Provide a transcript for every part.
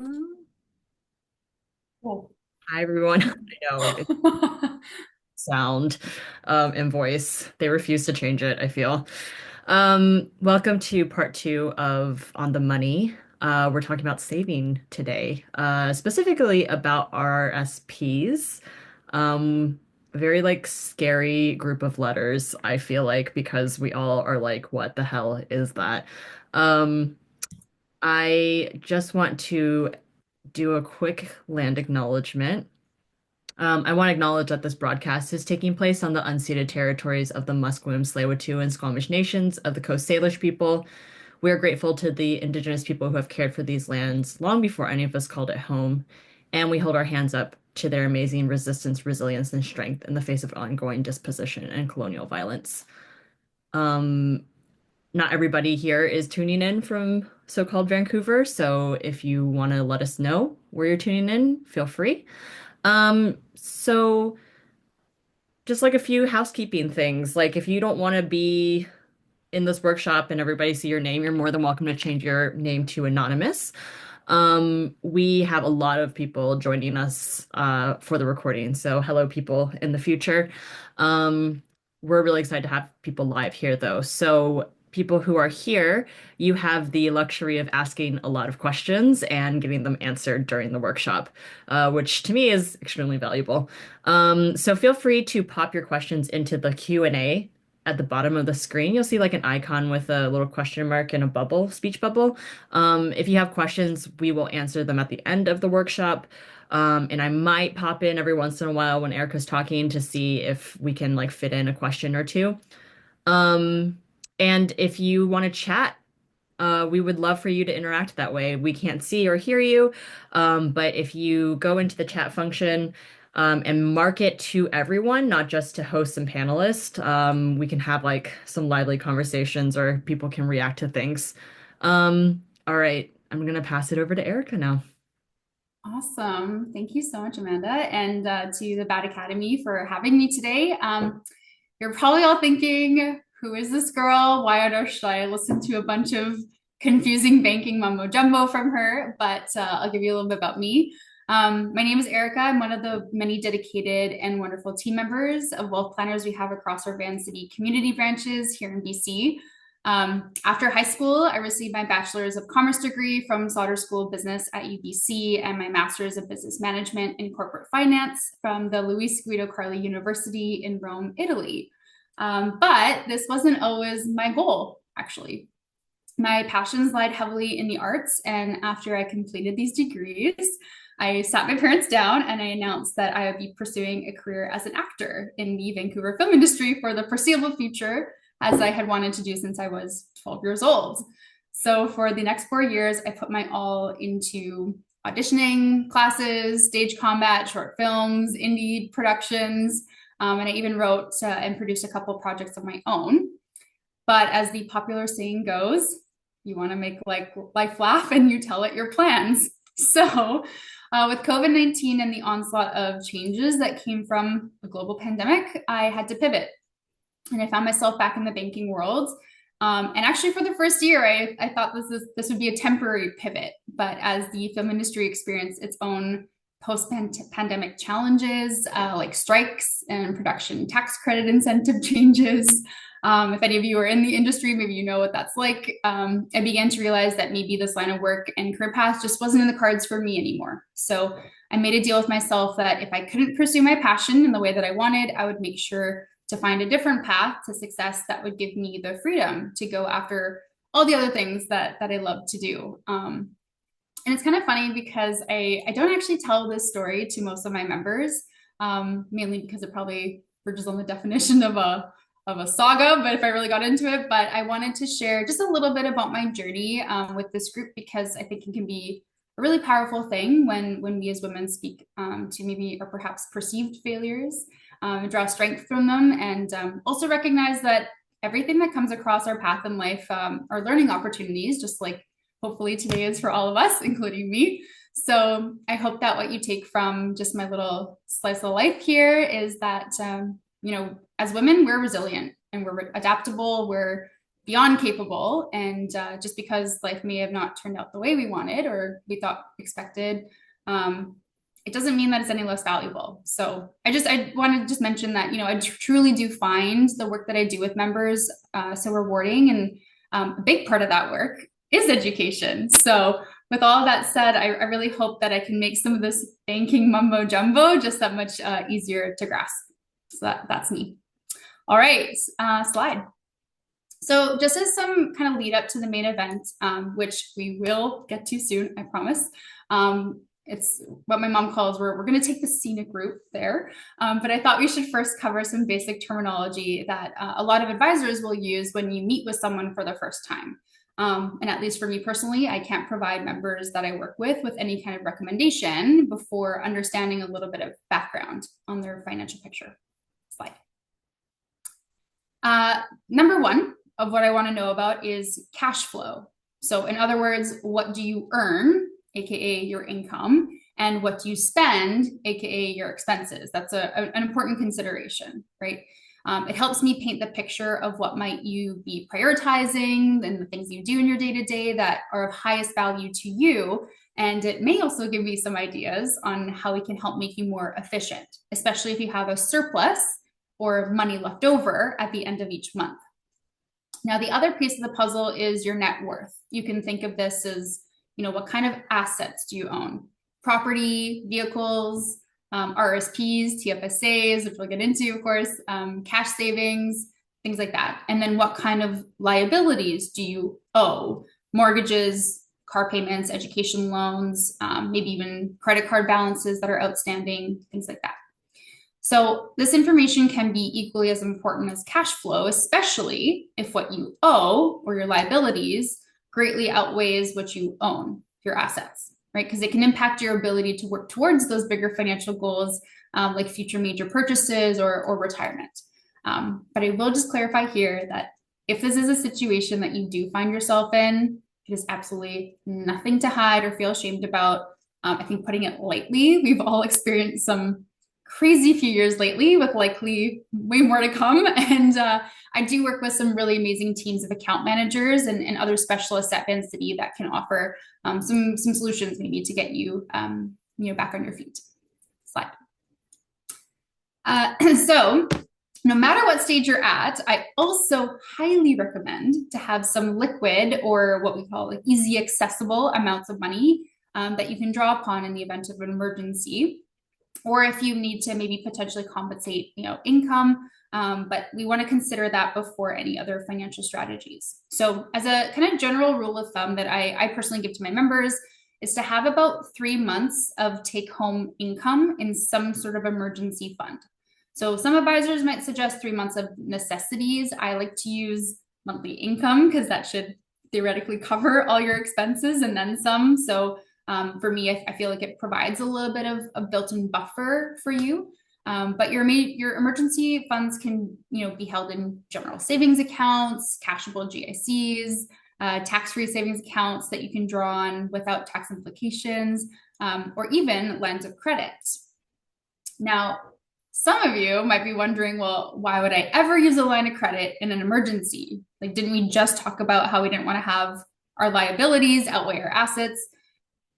Mm. Cool. Hi everyone. I know it's sound and voice. They refuse to change it, I feel. Welcome to part two of On the Money. We're talking about saving today, specifically about RRSPs. A very like scary group of letters, I feel like, because we all are like, what the hell is that? Um, I just want to do a quick land acknowledgement. I want to acknowledge that this broadcast is taking place on the unceded territories of the Musqueam, Tsleil-Waututh, and Squamish nations of the Coast Salish people. We are grateful to the Indigenous people who have cared for these lands long before any of us called it home, and we hold our hands up to their amazing resistance, resilience, and strength in the face of ongoing dispossession and colonial violence. Um, Not everybody here is tuning in from so-called Vancouver, so if you want to let us know where you're tuning in, feel free. So just like a few housekeeping things. Like if you don't want to be in this workshop and everybody see your name, you're more than welcome to change your name to anonymous. We have a lot of people joining us for the recording. So hello, people in the future. Um, we're really excited to have people live here, though. So people who are here, you have the luxury of asking a lot of questions and getting them answered during the workshop, which to me is extremely valuable. So feel free to pop your questions into the Q&A at the bottom of the screen. You'll see like an icon with a little question mark and a bubble, speech bubble. If you have questions, we will answer them at the end of the workshop. And I might pop in every once in a while when Erica's talking to see if we can like fit in a question or two. Um, and if you want to chat, we would love for you to interact that way. We can't see or hear you, but if you go into the chat function and mark it to everyone, not just to hosts and panelists, we can have like some lively conversations or people can react to things. All right, I'm gonna pass it over to Erica now. Awesome. Thank you so much, Amanda, and to the Bad Academy for having me today. You're probably all thinking, who is this girl? Why on earth should I listen to a bunch of confusing banking mumbo jumbo from her? But I'll give you a little bit about me. My name is Erica. I'm one of the many dedicated and wonderful team members of wealth planners we have across our Van City community branches here in BC. After high school, I received my Bachelor's of Commerce degree from Sauder School of Business at UBC and my Master's of Business Management in Corporate Finance from the Luis Guido Carli University in Rome, Italy. But this wasn't always my goal, actually. My passions lied heavily in the arts, and after I completed these degrees, I sat my parents down and I announced that I would be pursuing a career as an actor in the Vancouver film industry for the foreseeable future, as I had wanted to do since I was 12 years old. So for the next 4 years, I put my all into auditioning classes, stage combat, short films, indie productions, and I even wrote and produced a couple of projects of my own. But as the popular saying goes, you want to make like life laugh and you tell it your plans. So, with COVID-19 and the onslaught of changes that came from a global pandemic, I had to pivot and I found myself back in the banking world. And actually, for the first year, I thought this would be a temporary pivot. But as the film industry experienced its own post-pandemic challenges, like strikes and production tax credit incentive changes, if any of you are in the industry, maybe you know what that's like. I began to realize that maybe this line of work and career path just wasn't in the cards for me anymore. So I made a deal with myself that if I couldn't pursue my passion in the way that I wanted, I would make sure to find a different path to success that would give me the freedom to go after all the other things that I love to do. And it's kind of funny because I don't actually tell this story to most of my members, mainly because it probably verges on the definition of a saga, but if I really got into it, but I wanted to share just a little bit about my journey with this group because I think it can be a really powerful thing when we as women speak to maybe or perhaps perceived failures, draw strength from them, and also recognize that everything that comes across our path in life are learning opportunities, just like hopefully today is for all of us, including me. So I hope that what you take from just my little slice of life here is that, as women, we're resilient and we're adaptable. We're beyond capable. And just because life may have not turned out the way we wanted or we thought expected, it doesn't mean that it's any less valuable. So I want to just mention that, I truly do find the work that I do with members so rewarding. And a big part of that work is education. So with all that said, I really hope that I can make some of this banking mumbo jumbo just that much easier to grasp. So that's me. All right, slide. So just as some kind of lead up to the main event, which we will get to soon, I promise. It's what my mom calls, we're going to take the scenic route there. But I thought we should first cover some basic terminology that a lot of advisors will use when you meet with someone for the first time. And at least for me personally, I can't provide members that I work with any kind of recommendation before understanding a little bit of background on their financial picture. Slide. Number one of what I want to know about is cash flow. So in other words, what do you earn, AKA your income, and what do you spend, AKA your expenses? That's an important consideration, right? It helps me paint the picture of what might you be prioritizing and the things you do in your day-to-day that are of highest value to you. And it may also give you some ideas on how we can help make you more efficient, especially if you have a surplus or money left over at the end of each month. Now, the other piece of the puzzle is your net worth. You can think of this as, what kind of assets do you own? Property, vehicles, RRSPs, TFSAs, which we'll get into, of course, cash savings, things like that. And then what kind of liabilities do you owe? Mortgages, car payments, education loans, maybe even credit card balances that are outstanding, things like that. So this information can be equally as important as cash flow, especially if what you owe or your liabilities greatly outweighs what you own, your assets, right? Because it can impact your ability to work towards those bigger financial goals, like future major purchases or retirement. But I will just clarify here that if this is a situation that you do find yourself in, it is absolutely nothing to hide or feel ashamed about. I think putting it lightly, we've all experienced some crazy few years lately with likely way more to come. And I do work with some really amazing teams of account managers and other specialists at Van City that can offer some solutions maybe to get you, back on your feet. Slide. So no matter what stage you're at, I also highly recommend to have some liquid or what we call like easy accessible amounts of money that you can draw upon in the event of an emergency. Or if you need to maybe potentially compensate, income, but we want to consider that before any other financial strategies. So as a kind of general rule of thumb that I personally give to my members is to have about 3 months of take-home income in some sort of emergency fund. So some advisors might suggest 3 months of necessities. I like to use monthly income because that should theoretically cover all your expenses and then some. So for me, I feel like it provides a little bit of a built-in buffer for you. But your emergency funds can, be held in general savings accounts, cashable GICs, tax-free savings accounts that you can draw on without tax implications, or even lines of credit. Now, some of you might be wondering, well, why would I ever use a line of credit in an emergency? Like, didn't we just talk about how we didn't want to have our liabilities outweigh our assets?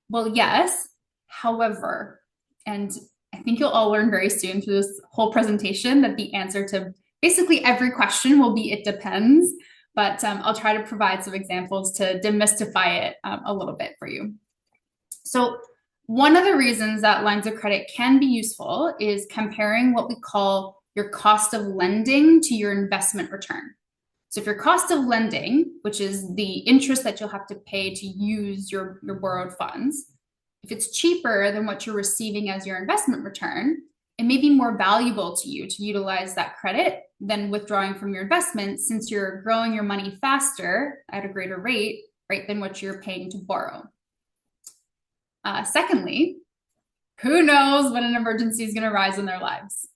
Well, yes. However, and I think you'll all learn very soon through this whole presentation that the answer to basically every question will be it depends, but I'll try to provide some examples to demystify it a little bit for you. So one of the reasons that lines of credit can be useful is comparing what we call your cost of lending to your investment return. So if your cost of lending, which is the interest that you'll have to pay to use your borrowed funds, if it's cheaper than what you're receiving as your investment return, it may be more valuable to you to utilize that credit than withdrawing from your investment since you're growing your money faster at a greater rate, right, than what you're paying to borrow. Secondly, who knows when an emergency is going to rise in their lives?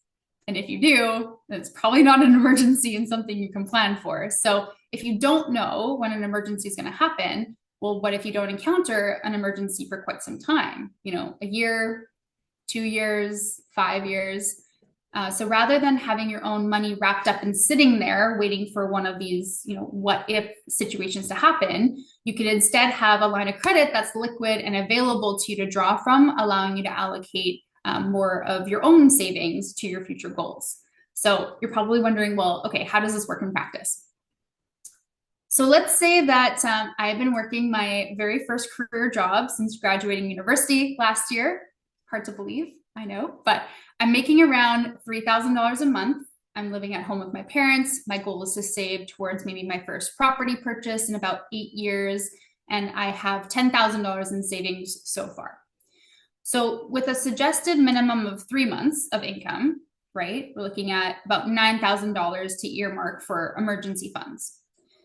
And if you do, it's probably not an emergency and something you can plan for. So if you don't know when an emergency is going to happen, well, what if you don't encounter an emergency for quite some time? A year, 2 years, 5 years? So rather than having your own money wrapped up and sitting there waiting for one of these, what if situations to happen, you could instead have a line of credit that's liquid and available to you to draw from, allowing you to allocate more of your own savings to your future goals. So you're probably wondering, well, okay, how does this work in practice? So let's say that I've been working my very first career job since graduating university last year. Hard to believe, I know, but I'm making around $3,000 a month. I'm living at home with my parents. My goal is to save towards maybe my first property purchase in about 8 years. And I have $10,000 in savings so far. So with a suggested minimum of 3 months of income, right, we're looking at about $9,000 to earmark for emergency funds.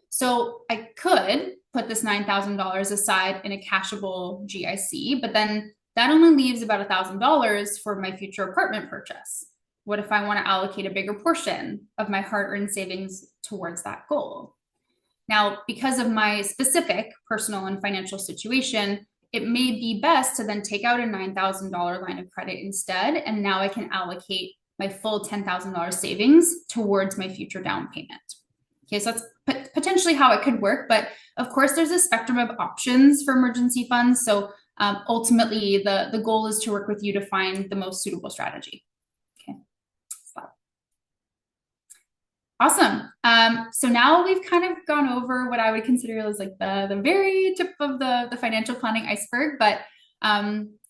So I could put this $9,000 aside in a cashable GIC, but then that only leaves about $1,000 for my future apartment purchase. What if I want to allocate a bigger portion of my hard-earned savings towards that goal? Now, because of my specific personal and financial situation, it may be best to then take out a $9,000 line of credit instead, and now I can allocate my full $10,000 savings towards my future down payment. Okay, so that's potentially how it could work, but of course there's a spectrum of options for emergency funds. So ultimately the goal is to work with you to find the most suitable strategy. Okay, awesome. So now we've kind of gone over what I would consider as like the very tip of the financial planning iceberg, but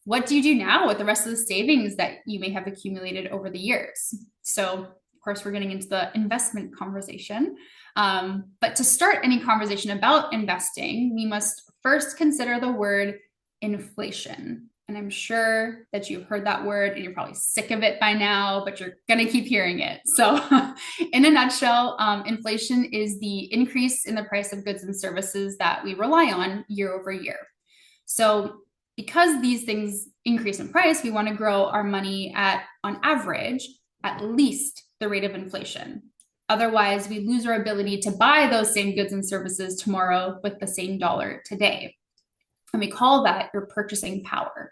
what do you do now with the rest of the savings that you may have accumulated over the years? So of course, we're getting into the investment conversation. But to start any conversation about investing, we must first consider the word inflation. And I'm sure that you've heard that word and you're probably sick of it by now, but you're going to keep hearing it. So, in a nutshell, inflation is the increase in the price of goods and services that we rely on year over year. So, because these things increase in price, we want to grow our money at, on average, at least the rate of inflation. Otherwise, we lose our ability to buy those same goods and services tomorrow with the same dollar today. And we call that your purchasing power.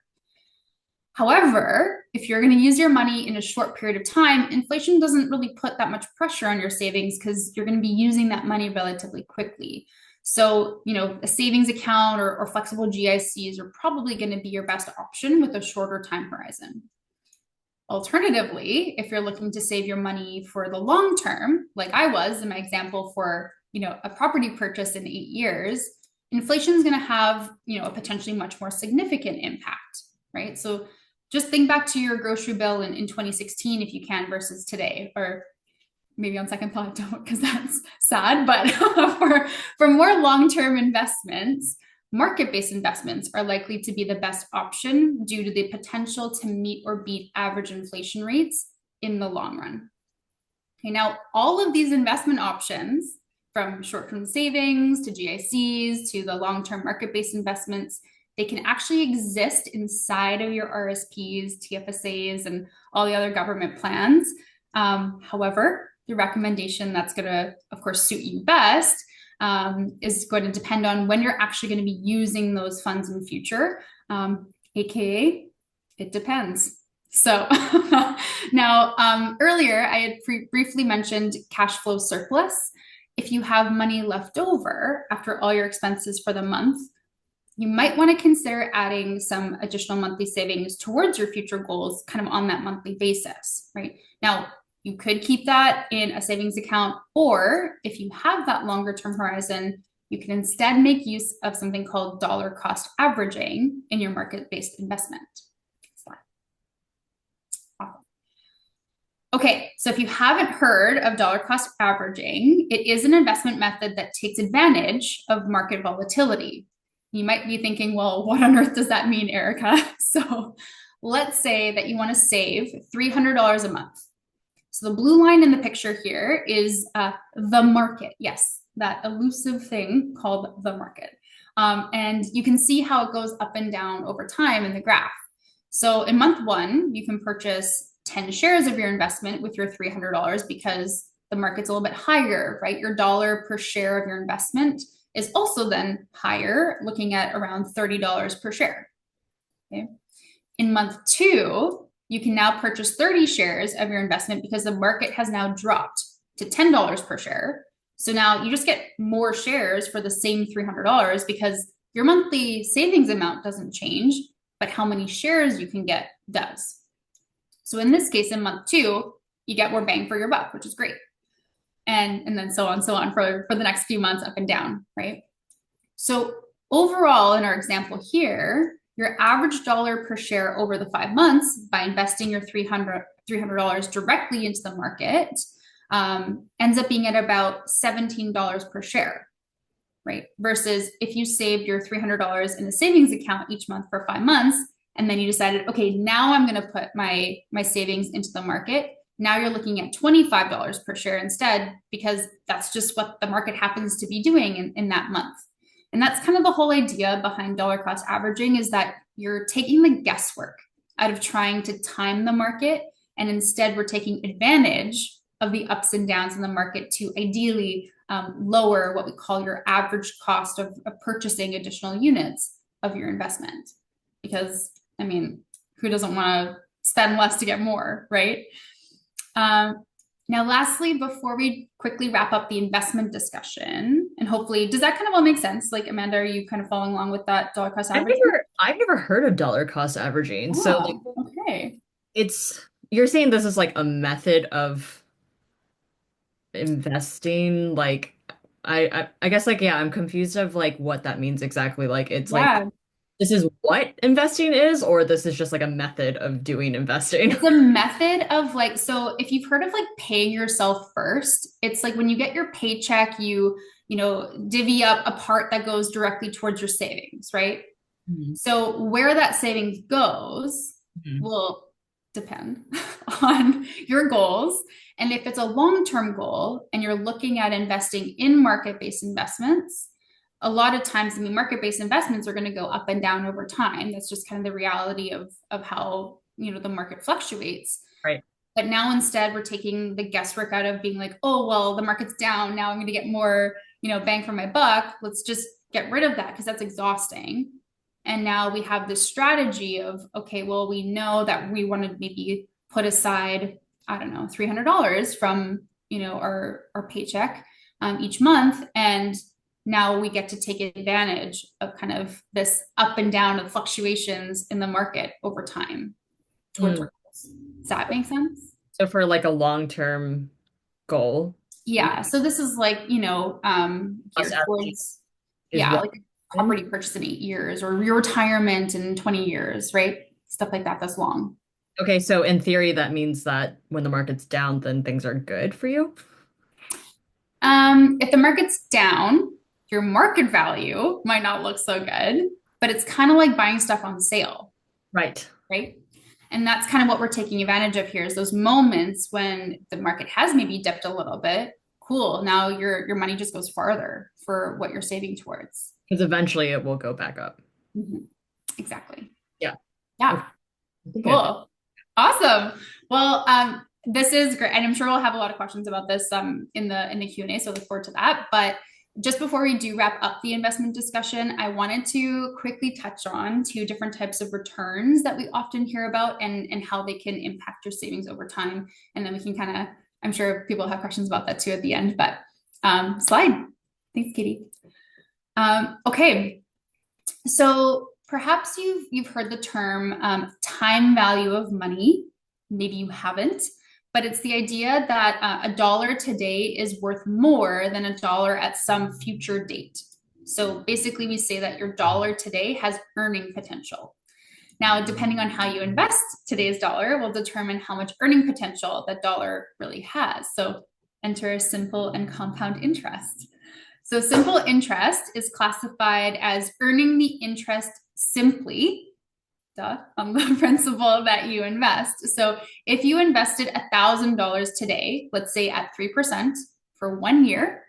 However, if you're going to use your money in a short period of time, inflation doesn't really put that much pressure on your savings because you're going to be using that money relatively quickly. So, a savings account or flexible GICs are probably going to be your best option with a shorter time horizon. Alternatively, if you're looking to save your money for the long term, like I was in my example for, a property purchase in 8 years, inflation is going to have, a potentially much more significant impact, right? So just think back to your grocery bill in 2016, if you can, versus today, or maybe on second thought, don't, because that's sad. But for more long-term investments, market-based investments are likely to be the best option due to the potential to meet or beat average inflation rates in the long run. Okay, now all of these investment options, from short-term savings to GICs to the long-term market-based investments, they can actually exist inside of your RSPs, TFSAs, and all the other government plans. However, the recommendation that's going to, of course, suit you best is going to depend on when you're actually going to be using those funds in the future, aka it depends. So now, earlier I had briefly mentioned cash flow surplus. If you have money left over after all your expenses for the month, you might want to consider adding some additional monthly savings towards your future goals kind of on that monthly basis, right? Now, you could keep that in a savings account, or if you have that longer term horizon, you can instead make use of something called dollar cost averaging in your market-based investment. Okay, so if you haven't heard of dollar cost averaging, it is an investment method that takes advantage of market volatility. You might be thinking, well, what on earth does that mean, Erica? So let's say that you want to save $300 a month. So the blue line in the picture here is the market. Yes, that elusive thing called the market. And you can see how it goes up and down over time in the graph. So in month one, you can purchase 10 shares of your investment with your $300 because the market's a little bit higher, right? Your dollar per share of your investment is also then higher, looking at around $30 per share. Okay. In month two, you can now purchase 30 shares of your investment because the market has now dropped to $10 per share. So now you just get more shares for the same $300 because your monthly savings amount doesn't change, but how many shares you can get does. So in this case, in month 2, you get more bang for your buck, which is great. And then so on for the next few months up and down, right? So overall, in our example here, your average dollar per share over the 5 months by investing your $300 directly into the market ends up being at about $17 per share, right? Versus if you saved your $300 in a savings account each month for 5 months, and then you decided, okay, now I'm going to put my savings into the market. Now you're looking at $25 per share instead, because that's just what the market happens to be doing in that month. And that's kind of the whole idea behind dollar cost averaging, is that you're taking the guesswork out of trying to time the market. And instead, we're taking advantage of the ups and downs in the market to ideally lower what we call your average cost of purchasing additional units of your investment. Because, I mean, who doesn't want to spend less to get more, right? Now, lastly, before we quickly wrap up the investment discussion, and hopefully, does that kind of all make sense? Like, Amanda, are you kind of following along with that dollar cost averaging? I've never heard of dollar cost averaging. So like Oh, okay. it's you're saying this is like a method of investing, like I guess like yeah, I'm confused of like what that means exactly. Like it's like Yeah. this is what investing is, or this is just like a method of doing investing. It's a method of like, so if you've heard of like paying yourself first, it's like when you get your paycheck, divvy up a part that goes directly towards your savings, right? Mhm. So where that savings goes Mhm. will depend on your goals. And if it's a long-term goal and you're looking at investing in market-based investments, a lot of times, I mean, market-based investments are going to go up and down over time. That's just kind of the reality of how, the market fluctuates. Right. But now instead, we're taking the guesswork out of being like, oh, well, the market's down. Now I'm going to get more, bang for my buck. Let's just get rid of that because that's exhausting. And now we have this strategy of, okay, well, we know that we want to maybe put aside, I don't know, $300 from, our paycheck each month. And now we get to take advantage of kind of this up and down of fluctuations in the market over time towards Mm. our goals. Does that make sense? So for like a long-term goal, Yeah. So this is like, cost geared averaging towards, is yeah, what? like a property purchase in 8 years or your retirement in 20 years, right? Stuff like that. That's long. Okay, so in theory, that means that when the market's down, then things are good for you. If the market's down, your market value might not look so good, but it's kind of like buying stuff on sale, Right. right? And that's kind of what we're taking advantage of here is those moments when the market has maybe dipped a little bit. Cool. Now your money just goes farther for what you're saving towards. Because eventually it will go back up. Mhm. Exactly. Yeah. Yeah. Okay. I think I Cool. Awesome. Well, this is great, and I'm sure we'll have a lot of questions about this in the Q&A. So I look forward to that. But just before we do wrap up the investment discussion, I wanted to quickly touch on 2 different types of returns that we often hear about and how they can impact your savings over time. And then we can kind of, I'm sure people have questions about that too at the end. But slide. Thanks, Katie. Okay. So perhaps you've heard the term time value of money. Maybe you haven't, but it's the idea that a dollar today is worth more than a dollar at some future date. So basically, we say that your dollar today has earning potential. Now, depending on how you invest today's dollar will determine how much earning potential that dollar really has. So enter simple and compound interest. So simple interest is classified as earning the interest simply on the principal that you invest. So if you invested $1,000 today, let's say at 3% for 1 year,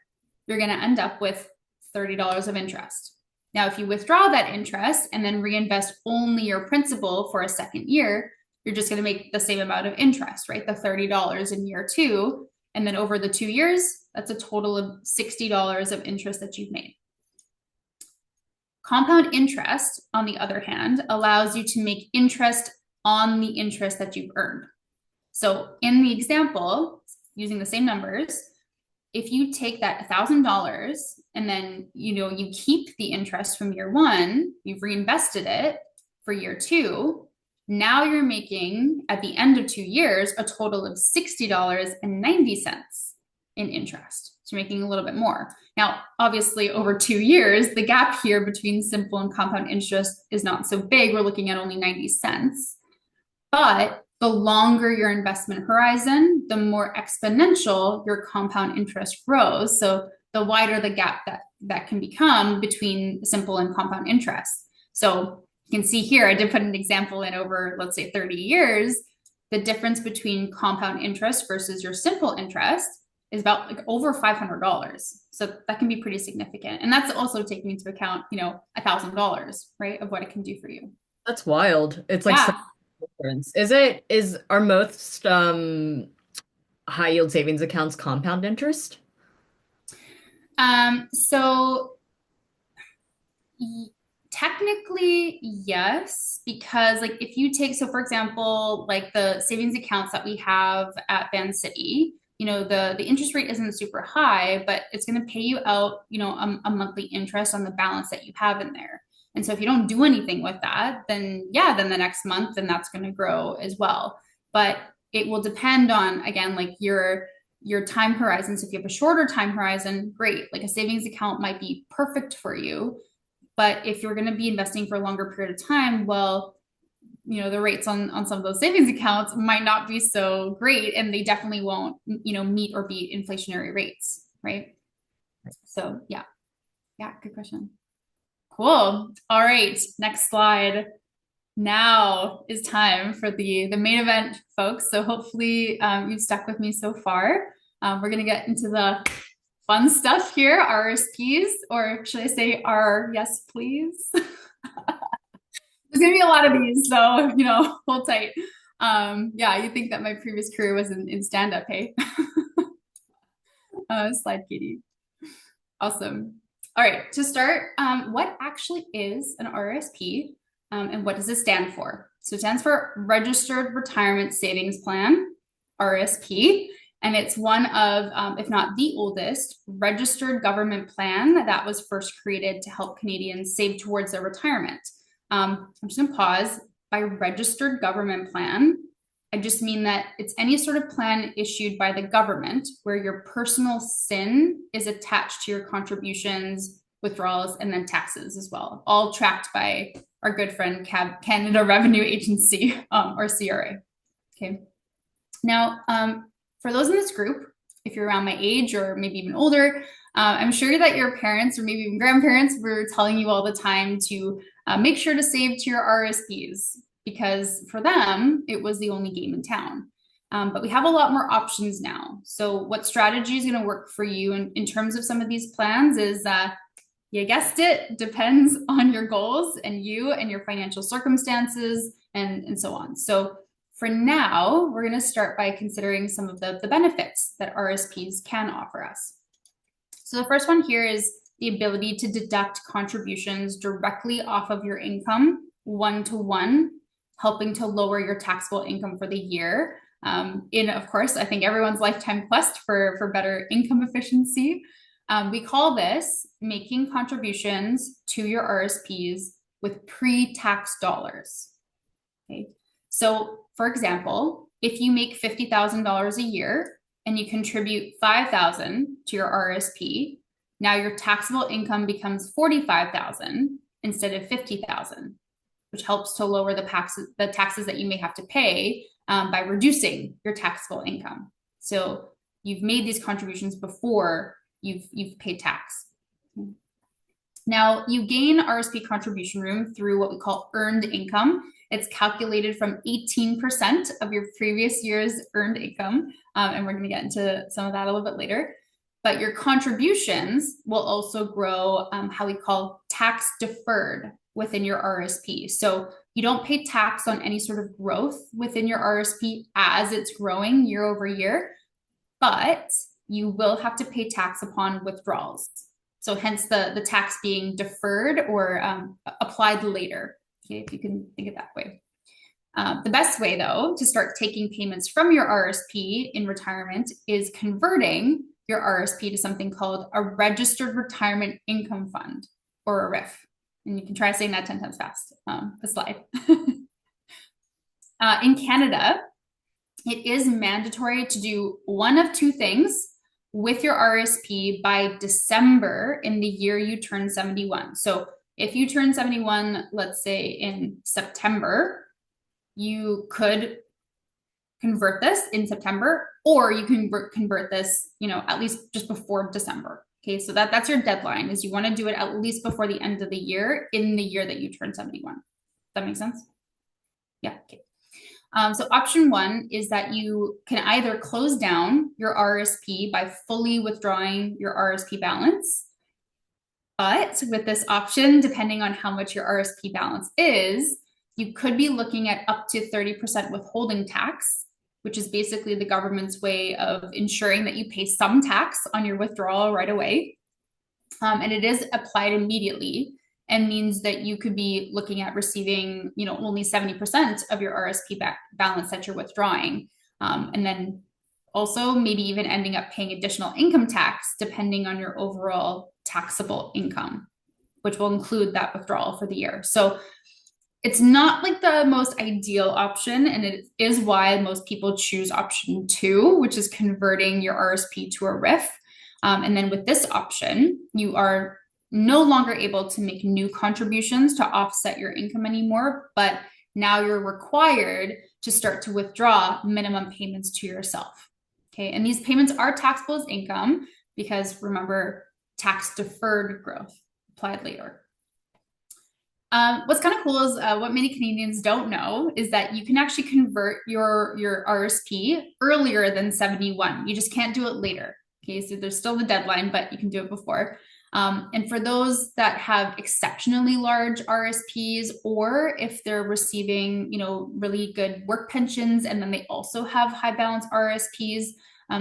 you're going to end up with $30 of interest. Now, if you withdraw that interest and then reinvest only your principal for a second year, you're just going to make the same amount of interest, right? The $30 in year 2. And then over the 2 years, that's a total of $60 of interest that you've made. Compound interest, on the other hand, allows you to make interest on the interest that you've earned. So in the example, using the same numbers, if you take that $1,000 and then you keep the interest from year one, you've reinvested it for year two, now you're making at the end of 2 years a total of $60.90 in interest. So you're making a little bit more. Now, obviously, over 2 years, the gap here between simple and compound interest is not so big. We're looking at only 90 cents. But the longer your investment horizon, the more exponential your compound interest grows. So the wider the gap that can become between simple and compound interest. So you can see here, I did put an example in over, let's say 30 years, the difference between compound interest versus your simple interest is about like over $500. So that can be pretty significant. And that's also taking into account, $1,000, right, of what it can do for you. That's wild. It's like such Yeah. a difference. Are most high yield savings accounts compound interest? So technically, yes, because like if you take, so for example, like the savings accounts that we have at Van City, the interest rate isn't super high, but it's going to pay you out, a monthly interest on the balance that you have in there. And so if you don't do anything with that, then yeah, then the next month, then that's going to grow as well. But it will depend on, again, like your time horizon. So if you have a shorter time horizon, great. Like a savings account might be perfect for you. But if you're going to be investing for a longer period of time, well, the rates on some of those savings accounts might not be so great, and they definitely won't, meet or beat inflationary rates, right? So yeah, good question. Cool. All right, next slide. Now is time for the main event, folks. So hopefully you've stuck with me so far. We're gonna get into the fun stuff here, RSPs, or should I say R, yes, please? There's gonna be a lot of these, so hold tight. Yeah, you think that my previous career was in stand-up, hey? Slide, Katie. Awesome. All right, to start, what actually is an RRSP, and what does it stand for? So it stands for Registered Retirement Savings Plan, RRSP, and it's one of, if not the oldest, registered government plan that was first created to help Canadians save towards their retirement. I'm just going to pause. By registered government plan, I just mean that it's any sort of plan issued by the government where your personal SIN is attached to your contributions, withdrawals, and then taxes as well, all tracked by our good friend Canada Revenue Agency, or CRA. Okay. Now, for those in this group, if you're around my age or maybe even older, I'm sure that your parents or maybe even grandparents were telling you all the time to make sure to save to your RSPs, because for them, it was the only game in town. But we have a lot more options now. So what strategy is going to work for you in terms of some of these plans is, you guessed it, depends on your goals and you and your financial circumstances and so on. So for now, we're going to start by considering some of the benefits that RSPs can offer us. So the first one here is the ability to deduct contributions directly off of your income, one-to-one, helping to lower your taxable income for the year. Of course, I think everyone's lifetime quest for better income efficiency. We call this making contributions to your RSPs with pre-tax dollars. Okay. So for example, if you make $50,000 a year and you contribute $5,000 to your RSP, now your taxable income becomes $45,000 instead of $50,000, which helps to lower the taxes that you may have to pay by reducing your taxable income. So you've made these contributions before you've paid tax. Now, you gain RSP contribution room through what we call earned income. It's calculated from 18% of your previous year's earned income. And we're going to get into some of that a little bit later. But your contributions will also grow how we call tax deferred within your RSP. So you don't pay tax on any sort of growth within your RSP as it's growing year over year, but you will have to pay tax upon withdrawals. So hence the tax being deferred or applied later, okay, if you can think of it that way. The best way, though, to start taking payments from your RSP in retirement is converting your RSP to something called a registered retirement income fund, or a RIF. And you can try saying that 10 times fast, the slide. In Canada, it is mandatory to do one of two things with your RSP by December in the year you turn 71. So if you turn 71, let's say in September, you could convert this in September, or you can convert this, at least just before December. Okay, so that's your deadline, is you want to do it at least before the end of the year in the year that you turn 71. Does that make sense? Yeah, okay. So option one is that you can either close down your RSP by fully withdrawing your RSP balance. But with this option, depending on how much your RSP balance is, you could be looking at up to 30% withholding tax, which is basically the government's way of ensuring that you pay some tax on your withdrawal right away. And it is applied immediately, and means that you could be looking at receiving, only 70% of your RSP balance that you're withdrawing. And then also maybe even ending up paying additional income tax depending on your overall taxable income, which will include that withdrawal for the year. So it's not like the most ideal option, and it is why most people choose option two, which is converting your RSP to a RIF. And then with this option, you are no longer able to make new contributions to offset your income anymore, but now you're required to start to withdraw minimum payments to yourself. Okay, and these payments are taxable as income because, remember, tax deferred growth applied later. What's kind of cool is what many Canadians don't know is that you can actually convert your RSP earlier than 71. You just can't do it later. Okay, so there's still the deadline, but you can do it before. And for those that have exceptionally large RSPs, or if they're receiving, really good work pensions, and then they also have high balance RSPs,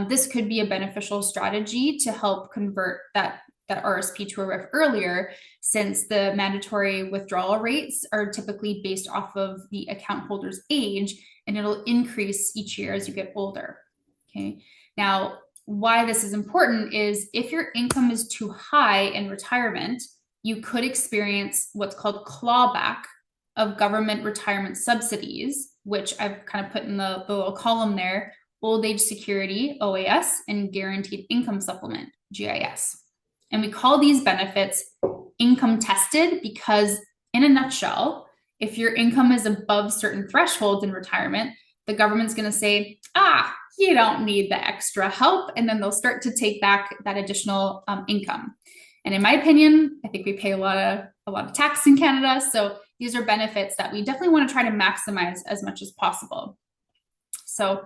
this could be a beneficial strategy to help convert that RSP to a RIF earlier, since the mandatory withdrawal rates are typically based off of the account holder's age, and it'll increase each year as you get older. Okay. Now, why this is important is if your income is too high in retirement, you could experience what's called clawback of government retirement subsidies, which I've kind of put in the little column there: old age security, OAS, and guaranteed income supplement, GIS. And we call these benefits income tested because, in a nutshell, if your income is above certain thresholds in retirement, the government's going to say, you don't need the extra help. And then they'll start to take back that additional income. And in my opinion, I think we pay a lot of tax in Canada. So these are benefits that we definitely want to try to maximize as much as possible. So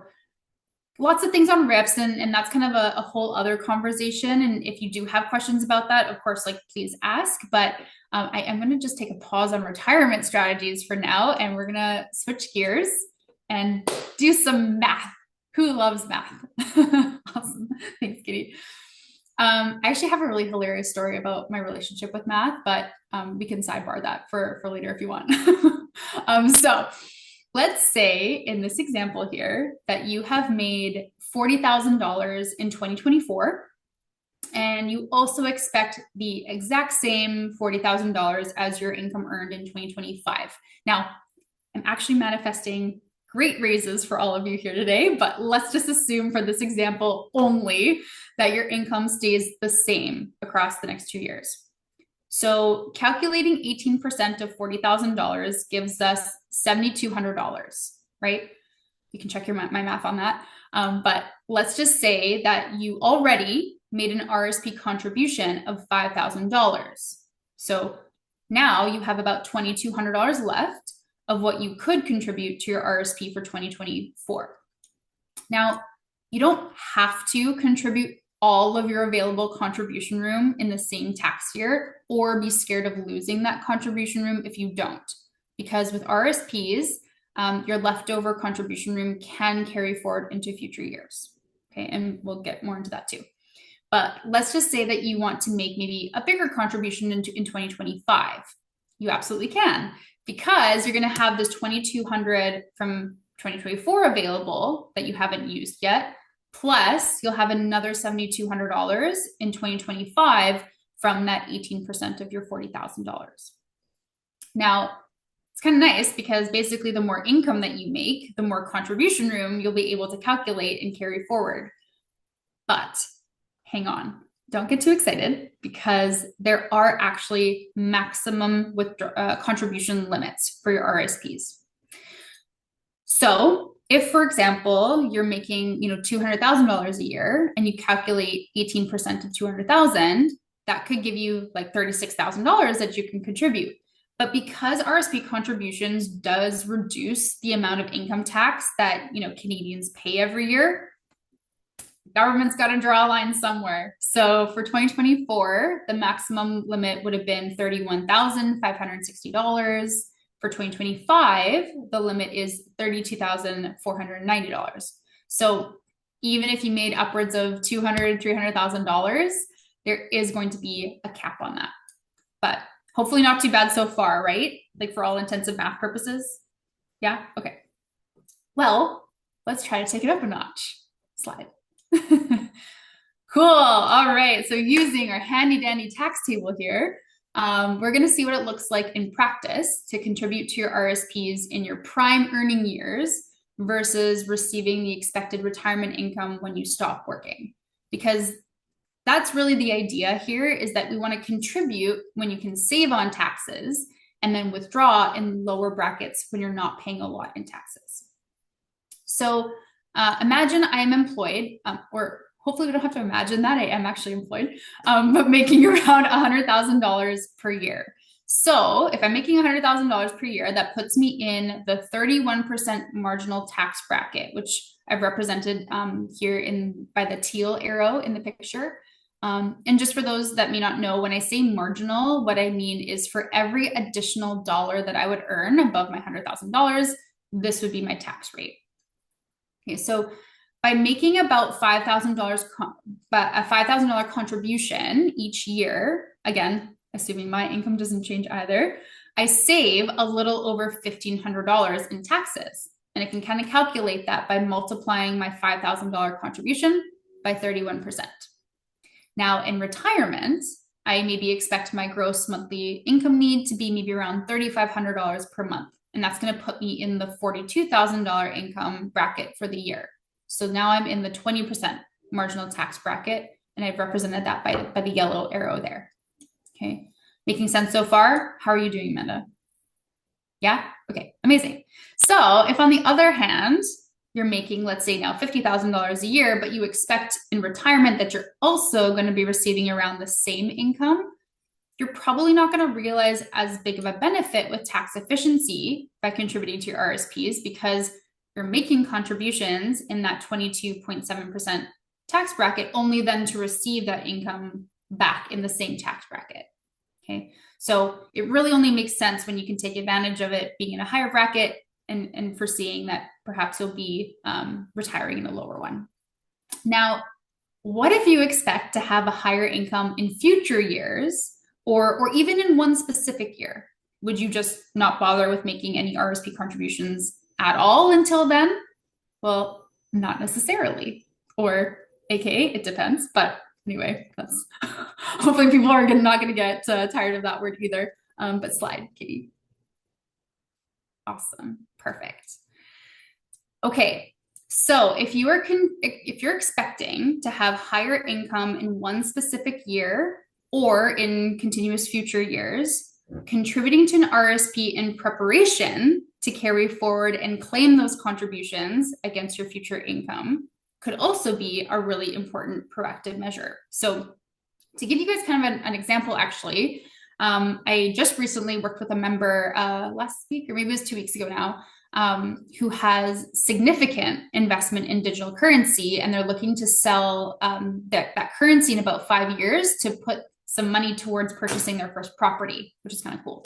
lots of things on RIPs, and that's kind of a whole other conversation. And if you do have questions about that, of course, please ask. But I am going to just take a pause on retirement strategies for now, and we're going to switch gears and do some math. Who loves math? Awesome. Thanks, Kitty. I actually have a really hilarious story about my relationship with math, but we can sidebar that for later if you want. So let's say in this example here that you have made $40,000 in 2024, and you also expect the exact same $40,000 as your income earned in 2025. Now, I'm actually manifesting great raises for all of you here today, but let's just assume for this example only that your income stays the same across the next 2 years. So calculating 18% of $40,000 gives us $7,200, right? You can check my math on that. But let's just say that you already made an RSP contribution of $5,000. So now you have about $2,200 left of what you could contribute to your RSP for 2024. Now, you don't have to contribute all of your available contribution room in the same tax year, or be scared of losing that contribution room if you don't. Because with RSPs, your leftover contribution room can carry forward into future years. Okay, and we'll get more into that too. But let's just say that you want to make maybe a bigger contribution in 2025. You absolutely can. because you're going to have this 2,200 from 2024 available that you haven't used yet. Plus, you'll have another $7,200 in 2025 from that 18% of your $40,000. Now, it's kind of nice because basically the more income that you make, the more contribution room you'll be able to calculate and carry forward. But hang on, don't get too excited because there are actually maximum contribution limits for your RSPs. So if, for example, you're making, $200,000 a year and you calculate 18% of 200,000, that could give you like $36,000 that you can contribute. But because RSP contributions does reduce the amount of income tax that, Canadians pay every year, government's got to draw a line somewhere. So for 2024, the maximum limit would have been $31,560. For 2025, the limit is $32,490. So even if you made upwards of $200,000, $300,000, there is going to be a cap on that. But hopefully not too bad so far, right? Like for all intents and math purposes. Yeah, okay. Well, let's try to take it up a notch. Slide. Cool. All right. So using our handy dandy tax table here, we're going to see what it looks like in practice to contribute to your RSPs in your prime earning years versus receiving the expected retirement income when you stop working. Because that's really the idea here, is that we want to contribute when you can save on taxes and then withdraw in lower brackets when you're not paying a lot in taxes. So imagine I am employed, or hopefully we don't have to imagine that I am actually employed, but making around $100,000 per year. So if I'm making $100,000 per year, that puts me in the 31% marginal tax bracket, which I've represented here by the teal arrow in the picture. And just for those that may not know, when I say marginal, what I mean is for every additional dollar that I would earn above my $100,000, this would be my tax rate. Okay, so by making about $5,000, a $5,000 contribution each year, again, assuming my income doesn't change either, I save a little over $1,500 in taxes. And I can kind of calculate that by multiplying my $5,000 contribution by 31%. Now, in retirement, I maybe expect my gross monthly income need to be maybe around $3,500 per month. And that's going to put me in the $42,000 income bracket for the year. So now I'm in the 20% marginal tax bracket, and I've represented that by the yellow arrow there. Okay, making sense so far? How are you doing, Amanda? Yeah? Okay, amazing. So if on the other hand, you're making, let's say now $50,000 a year, but you expect in retirement that you're also going to be receiving around the same income, you're probably not going to realize as big of a benefit with tax efficiency by contributing to your RSPs because you're making contributions in that 22.7% tax bracket only then to receive that income back in the same tax bracket. Okay, so it really only makes sense when you can take advantage of it being in a higher bracket and foreseeing that perhaps you'll be retiring in a lower one. Now, what if you expect to have a higher income in future years or even in one specific year? Would you just not bother with making any RSP contributions at all until then? Well, not necessarily, or AKA it depends, but anyway, that's hopefully people are not going to get tired of that word either. But slide, Katie. Awesome, perfect. Okay, so if you're expecting to have higher income in one specific year or in continuous future years, contributing to an RSP in preparation to carry forward and claim those contributions against your future income could also be a really important proactive measure. So to give you guys kind of an example, actually, I just recently worked with a member last week, or maybe it was 2 weeks ago now, who has significant investment in digital currency, and they're looking to sell that currency in about 5 years to put some money towards purchasing their first property, which is kind of cool.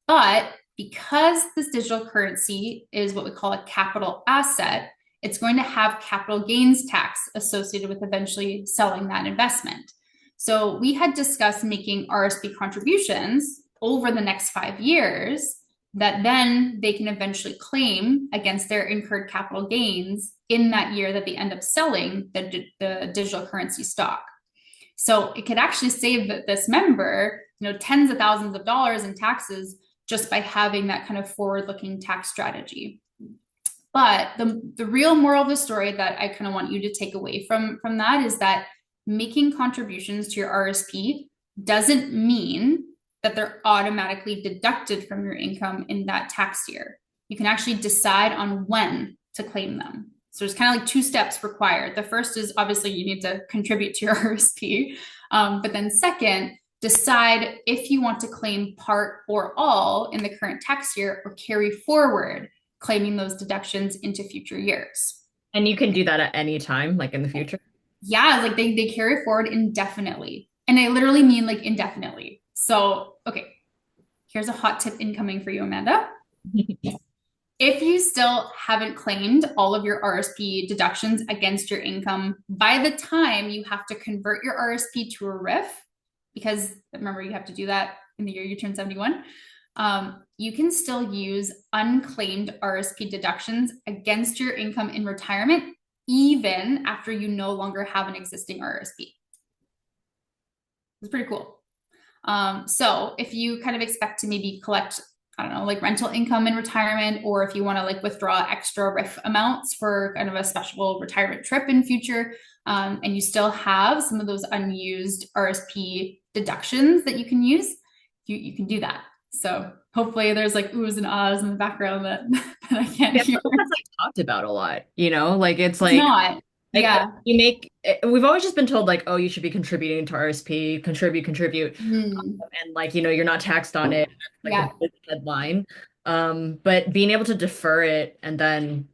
But because this digital currency is what we call a capital asset, it's going to have capital gains tax associated with eventually selling that investment. So we had discussed making RSP contributions over the next 5 years that then they can eventually claim against their incurred capital gains in that year that they end up selling the digital currency stock. So it could actually save this member, tens of thousands of dollars in taxes just by having that kind of forward-looking tax strategy. But the real moral of the story that I kind of want you to take away from that is that making contributions to your RSP doesn't mean that they're automatically deducted from your income in that tax year. You can actually decide on when to claim them. So there's kind of like two steps required. The first is obviously you need to contribute to your RSP. But then second, decide if you want to claim part or all in the current tax year or carry forward claiming those deductions into future years. And you can do that at any time, like in the future. Yeah, like they carry forward indefinitely. And I literally mean like indefinitely. So, okay, here's a hot tip incoming for you, Amanda. If you still haven't claimed all of your RSP deductions against your income by the time you have to convert your RSP to a RIF, because remember, you have to do that in the year you turn 71, you can still use unclaimed RSP deductions against your income in retirement, even after you no longer have an existing RSP. It's pretty cool. So if you kind of expect to maybe collect, I don't know, like rental income in retirement, or if you want to like withdraw extra RIF amounts for kind of a special retirement trip in future, and you still have some of those unused RSP deductions that you can use, you can do that. So hopefully there's like oohs and ahs in the background that I can't Yeah, hear. that's like talked about a lot, like it's It's like not. Yeah. we've always just been told like, oh, you should be contributing to RSP, contribute. Mm. And like, you're not taxed on it, like the Yeah. big headline. But being able to defer it and then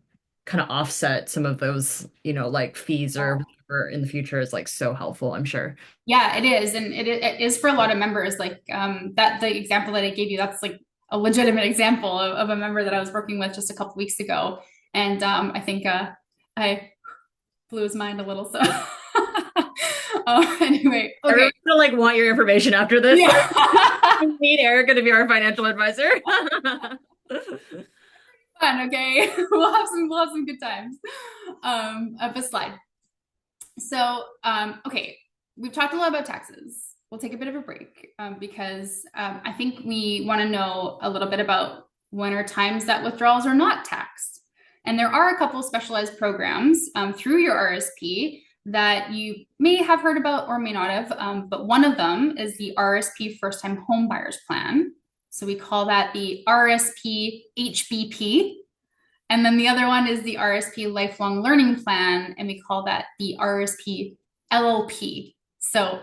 kind of offset some of those, like fees or whatever in the future is like so helpful, I'm sure. Yeah, it is. And it is for a lot of members. Like that the example that I gave you, that's like a legitimate example of a member that I was working with just a couple weeks ago. And I think I blew his mind a little. So anyway, okay. Everyone's gonna like want your information after this. Yeah. We need Erica to be our financial advisor. Fun, okay. We'll have some good times. Up a slide. So okay, we've talked a lot about taxes. We'll take a bit of a break because I think we want to know a little bit about when are times that withdrawals are not taxed. And there are a couple of specialized programs through your RSP that you may have heard about or may not have, but one of them is the RSP First Time Home Buyers Plan. So we call that the RSP HBP. And then the other one is the RSP Lifelong Learning Plan, and we call that the RSP LLP. So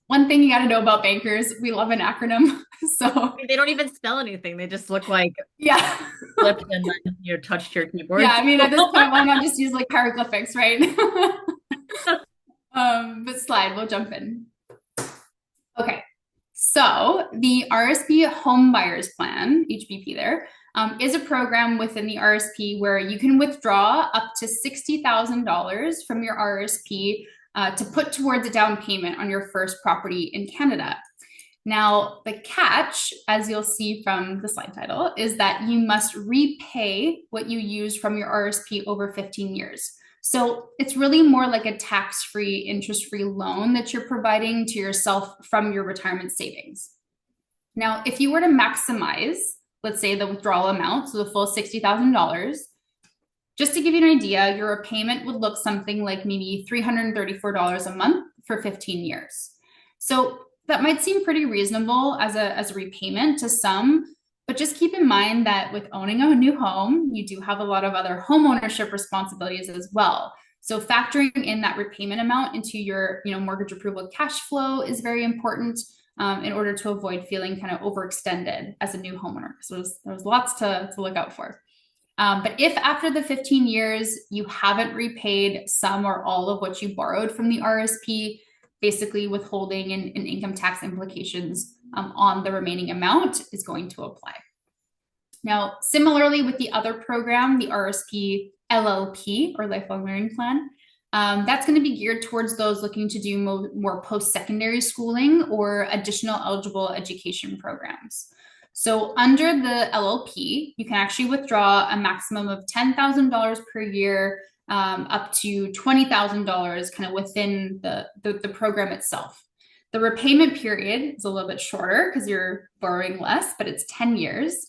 one thing you got to know about bankers, we love an acronym. So They don't even spell anything. They just look like yeah. flipped and then touched your keyboard. Yeah, I mean, at this point, why not just use like hieroglyphics, right? But slide, we'll jump in. Okay, so the RSP Home Buyers Plan, HBP there, is a program within the RSP where you can withdraw up to $60,000 from your RSP to put towards a down payment on your first property in Canada. Now, the catch, as you'll see from the slide title, is that you must repay what you used from your RSP over 15 years. So it's really more like a tax-free, interest-free loan that you're providing to yourself from your retirement savings. Now, if you were to maximize, let's say the withdrawal amount, so the full $60,000, just to give you an idea, your repayment would look something like maybe $334 a month for 15 years. So that might seem pretty reasonable as a repayment to some, but just keep in mind that with owning a new home, you do have a lot of other home ownership responsibilities as well. So factoring in that repayment amount into your mortgage approval cash flow is very important in order to avoid feeling kind of overextended as a new homeowner. So there's lots to look out for. But if after the 15 years, you haven't repaid some or all of what you borrowed from the RSP, basically withholding and income tax implications on the remaining amount is going to apply. Now, similarly with the other program, the RSP LLP or Lifelong Learning Plan, that's going to be geared towards those looking to do more post-secondary schooling or additional eligible education programs. So under the LLP, you can actually withdraw a maximum of $10,000 per year, up to $20,000 kind of within the program itself. The repayment period is a little bit shorter because you're borrowing less, but it's 10 years.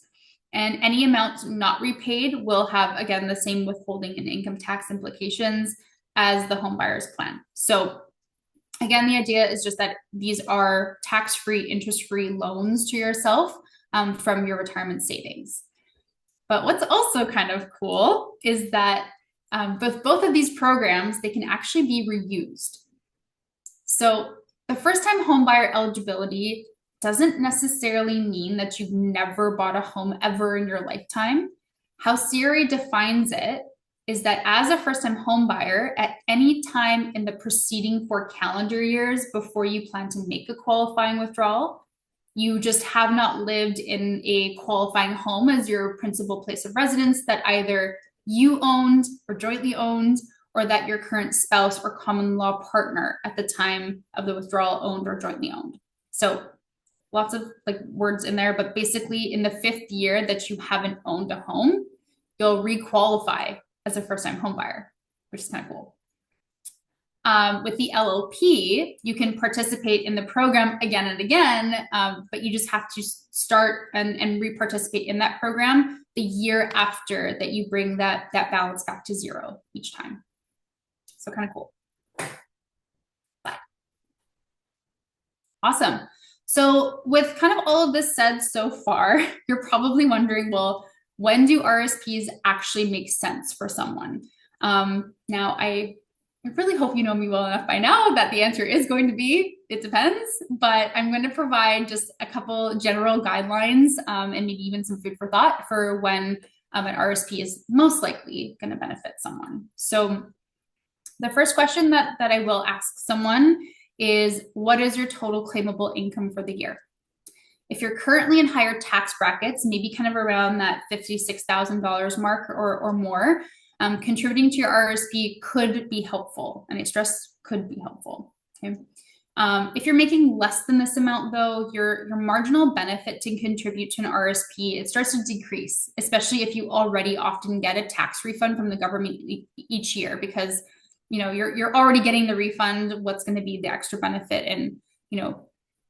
And any amount not repaid will have, again, the same withholding and income tax implications as the home buyer's plan. So again, the idea is just that these are tax-free, interest-free loans to yourself from your retirement savings. But what's also kind of cool is that with both of these programs, they can actually be reused. So the first-time homebuyer eligibility doesn't necessarily mean that you've never bought a home ever in your lifetime. How CRA defines it is that as a first-time home buyer, at any time in the preceding 4 calendar years before you plan to make a qualifying withdrawal, you just have not lived in a qualifying home as your principal place of residence that either you owned or jointly owned, or that your current spouse or common law partner at the time of the withdrawal owned or jointly owned. So lots of like words in there, but basically in the 5th year that you haven't owned a home, you'll requalify as a first-time home buyer, which is kind of cool. With the LLP, you can participate in the program again and again, but you just have to start and re-participate in that program the year after that you bring that balance back to 0 each time. So kind of cool. Bye. Awesome. So with kind of all of this said so far, you're probably wondering, well, when do RSPs actually make sense for someone? Now, I really hope you know me well enough by now that the answer is going to be, it depends, but I'm going to provide just a couple general guidelines and maybe even some food for thought for when an RSP is most likely going to benefit someone. So the first question that I will ask someone is, what is your total claimable income for the year? If you're currently in higher tax brackets, maybe kind of around that $56,000 mark or more, contributing to your RRSP could be helpful, and I stress could be helpful. Okay. If you're making less than this amount, though, your marginal benefit to contribute to an RRSP, it starts to decrease, especially if you already often get a tax refund from the government each year, because you're already getting the refund. What's going to be the extra benefit, and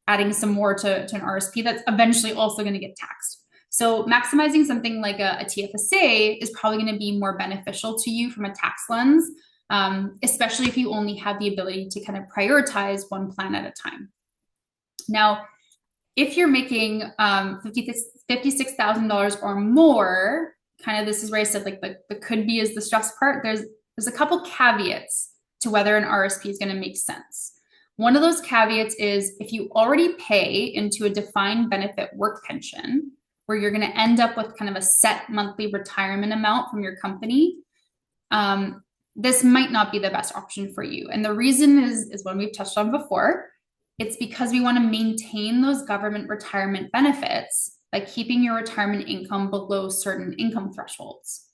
adding some more to an RSP that's eventually also going to get taxed. So maximizing something like a TFSA is probably going to be more beneficial to you from a tax lens, especially if you only have the ability to kind of prioritize one plan at a time. Now, if you're making $56,000 or more, kind of this is where I said like the could be is the stress part. There's a couple caveats to whether an RSP is going to make sense. One of those caveats is if you already pay into a defined benefit work pension, where you're going to end up with kind of a set monthly retirement amount from your company, this might not be the best option for you. And the reason is one we've touched on before. It's because we want to maintain those government retirement benefits by keeping your retirement income below certain income thresholds.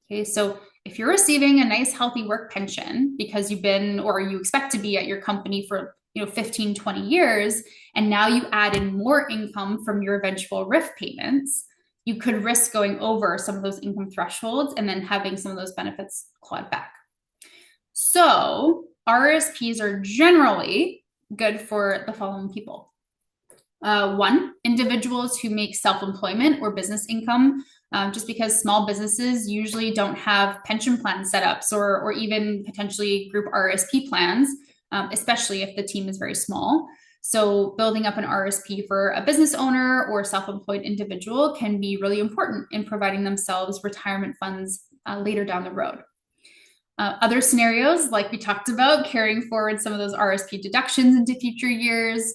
Okay, so if you're receiving a nice healthy work pension because you've been or you expect to be at your company for 15, 20 years, and now you add in more income from your eventual RIF payments, you could risk going over some of those income thresholds and then having some of those benefits clawed back. So RRSPs are generally good for the following people. One, individuals who make self-employment or business income, just because small businesses usually don't have pension plan setups or even potentially group RRSP plans, especially if the team is very small. So building up an RRSP for a business owner or self-employed individual can be really important in providing themselves retirement funds later down the road. Other scenarios, like we talked about, carrying forward some of those RRSP deductions into future years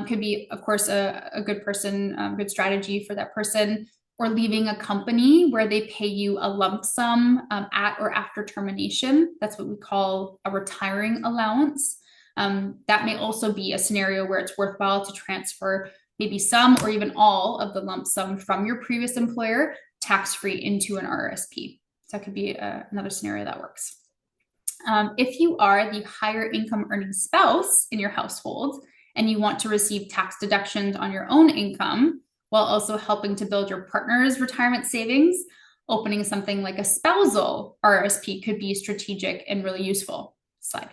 could be, of course, a good good strategy for that person, or leaving a company where they pay you a lump sum at or after termination. That's what we call a retiring allowance. That may also be a scenario where it's worthwhile to transfer maybe some or even all of the lump sum from your previous employer tax-free into an RRSP. So that could be another scenario that works. If you are the higher income earning spouse in your household and you want to receive tax deductions on your own income, while also helping to build your partner's retirement savings. Opening something like a spousal RRSP could be strategic and really useful. Slide.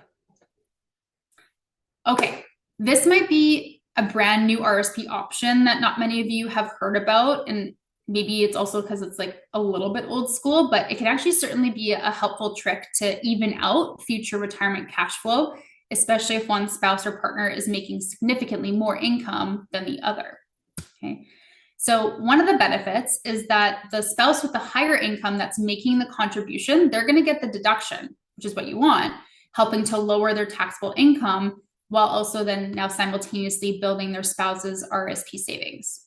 Okay, this might be a brand new RSP option that not many of you have heard about. And maybe it's also because it's like a little bit old school, but it can actually certainly be a helpful trick to even out future retirement cash flow, especially if one spouse or partner is making significantly more income than the other. Okay. So one of the benefits is that the spouse with the higher income that's making the contribution, they're going to get the deduction, which is what you want, helping to lower their taxable income while also then now simultaneously building their spouse's RSP savings.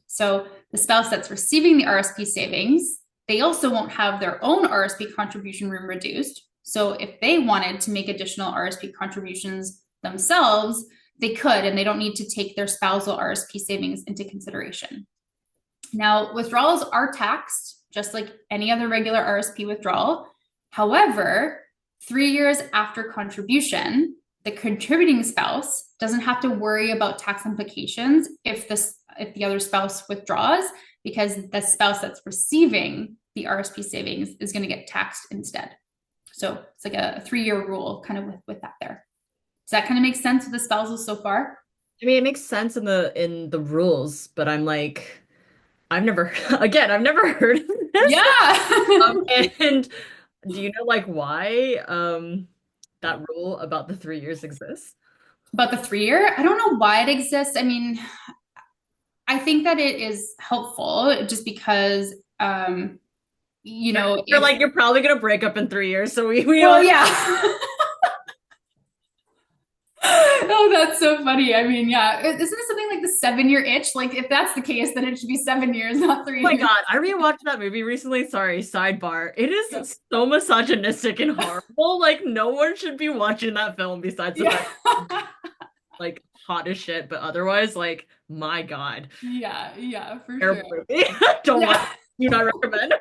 So the spouse that's receiving the RSP savings, they also won't have their own RSP contribution room reduced. So if they wanted to make additional RSP contributions themselves, they could, and they don't need to take their spousal RSP savings into consideration. Now, withdrawals are taxed, just like any other regular RSP withdrawal. However, 3 years after contribution, the contributing spouse doesn't have to worry about tax implications if the other spouse withdraws, because the spouse that's receiving the RSP savings is going to get taxed instead. So it's like a 3-year rule kind of with that there. Does that kind of make sense with the spousals so far? I mean, it makes sense in the rules, but I'm like, I've never, again, I've never heard of this. Yeah. And do you know like why that rule about the 3 years exists? About the 3 year, I don't know why it exists. I mean, I think that it is helpful just because, You're if, like, you're probably gonna break up in 3 years, so we well, all yeah. Oh, that's so funny. I mean, yeah. Isn't it something like the 7 year itch? Like, if that's the case, then it should be 7 years, not Oh my 3 years. God, I rewatched that movie recently. Sorry, sidebar. It Yeah. is so misogynistic and horrible. Like, no one should be watching that film besides the Yeah. fact like hot as shit, but otherwise, like, my God. Yeah. Yeah, for sure. Terrible movie. Don't watch Yeah. it. Do not recommend.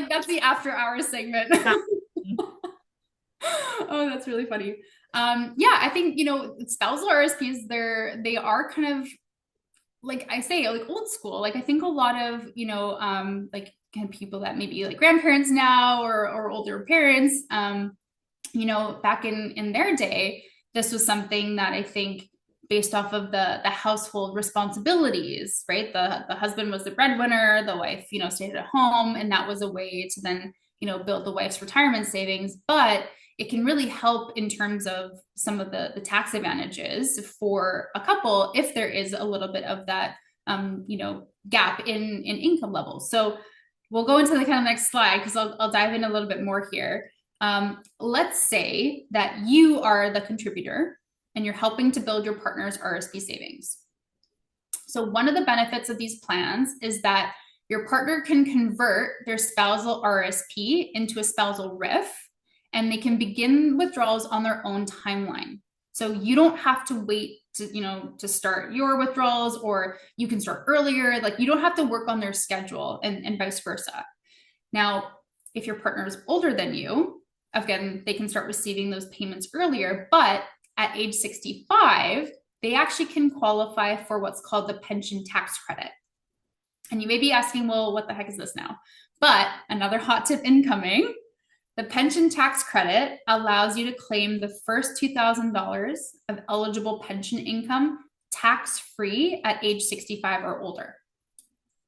That's the after hours segment. Yeah. Oh, that's really funny. Yeah, I think, spousal RSPs, they are kind of, like I say, like old school. Like I think a lot of, like kind of people that maybe like grandparents now or older parents, back in their day, this was something that I think based off of the household responsibilities, right? The husband was the breadwinner, the wife, stayed at home, and that was a way to then, build the wife's retirement savings. But it can really help in terms of some of the tax advantages for a couple if there is a little bit of that gap in income levels. So we'll go into the kind of next slide because I'll dive in a little bit more here. Let's say that you are the contributor and you're helping to build your partner's RSP savings. So one of the benefits of these plans is that your partner can convert their spousal RSP into a spousal RIF, and they can begin withdrawals on their own timeline. So you don't have to wait to start your withdrawals, or you can start earlier. Like you don't have to work on their schedule and vice versa. Now, if your partner is older than you, again, they can start receiving those payments earlier, but at age 65, they actually can qualify for what's called the pension tax credit. And you may be asking, well, what the heck is this now? But another hot tip incoming, the pension tax credit allows you to claim the first $2,000 of eligible pension income tax-free at age 65 or older.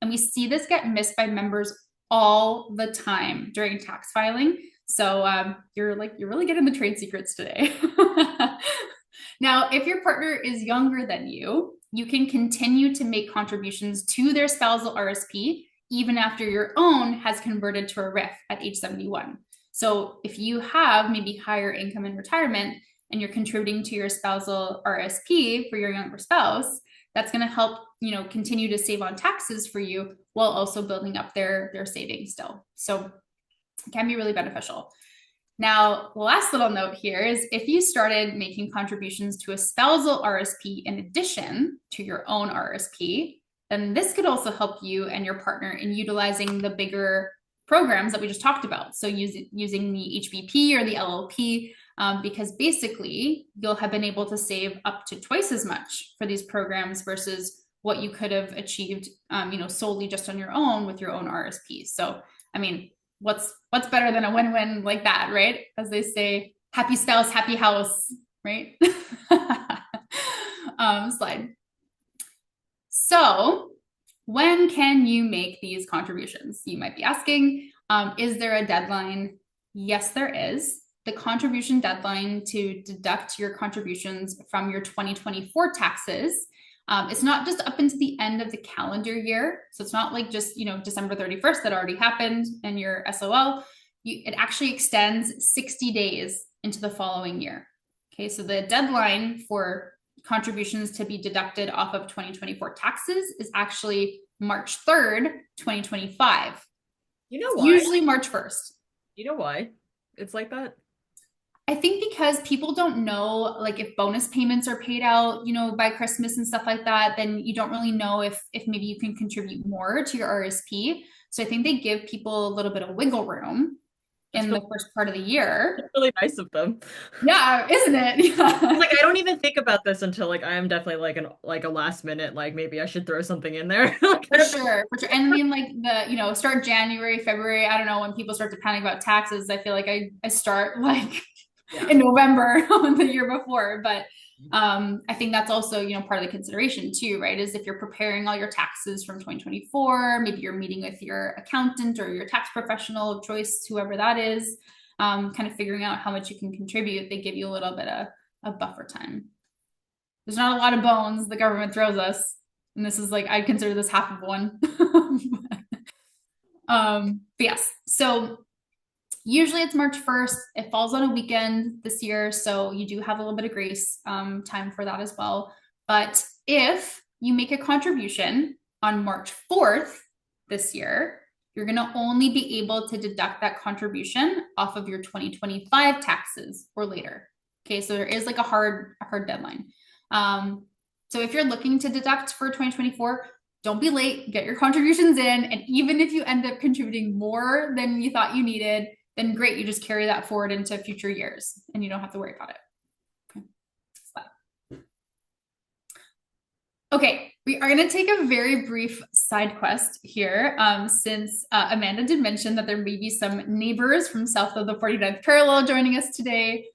And we see this get missed by members all the time during tax filing. So you're really getting the trade secrets today. Now, if your partner is younger than you, you can continue to make contributions to their spousal RSP even after your own has converted to a RIF at age 71. So if you have maybe higher income in retirement and you're contributing to your spousal RSP for your younger spouse, that's going to help, continue to save on taxes for you while also building up their savings still. So it can be really beneficial. Now, the last little note here is if you started making contributions to a spousal RSP in addition to your own RSP, then this could also help you and your partner in utilizing the bigger programs that we just talked about. So using the HBP or the LLP, because basically you'll have been able to save up to twice as much for these programs versus what you could have achieved, solely just on your own with your own RSPs. So, I mean, what's better than a win-win like that, right? As they say, happy spouse, happy house, right? Slide. So, when can you make these contributions? You might be asking, is there a deadline? Yes, there is. The contribution deadline to deduct your contributions from your 2024 taxes. It's not just up into the end of the calendar year. So it's not like just, December 31st that already happened and your SOL. It actually extends 60 days into the following year. Okay, so the deadline for contributions to be deducted off of 2024 taxes is actually March 3rd, 2025. You know It's why? usually March 1st. You know why it's like that? I think because people don't know, like if bonus payments are paid out, by Christmas and stuff like that, then you don't really know if maybe you can contribute more to your RSP. So I think they give people a little bit of wiggle room That's in the first part of the year. really nice of them. Yeah, isn't it? Yeah. Like I don't even think about this until like I am definitely like a last minute like maybe I should throw something in there. Like, For sure, for sure. And I mean, like start January, February. I don't know when people start to panic about taxes. I feel like I start like yeah. in November the year before. But I think that's also, part of the consideration too, right? Is if you're preparing all your taxes from 2024, maybe you're meeting with your accountant or your tax professional of choice, whoever that is, kind of figuring out how much you can contribute. They give you a little bit of buffer time. There's not a lot of bones the government throws us. And this is like, I'd consider this half of one. But yes, so usually it's March 1st. It falls on a weekend this year, so you do have a little bit of grace time for that as well. But if you make a contribution on March 4th this year, you're going to only be able to deduct that contribution off of your 2025 taxes or later. Okay, so there is like a hard deadline. So if you're looking to deduct for 2024, don't be late, get your contributions in. And even if you end up contributing more than you thought you needed, then great, you just carry that forward into future years and you don't have to worry about it. Okay, we are going to take a very brief side quest here, since Amanda did mention that there may be some neighbors from south of the 49th parallel joining us today.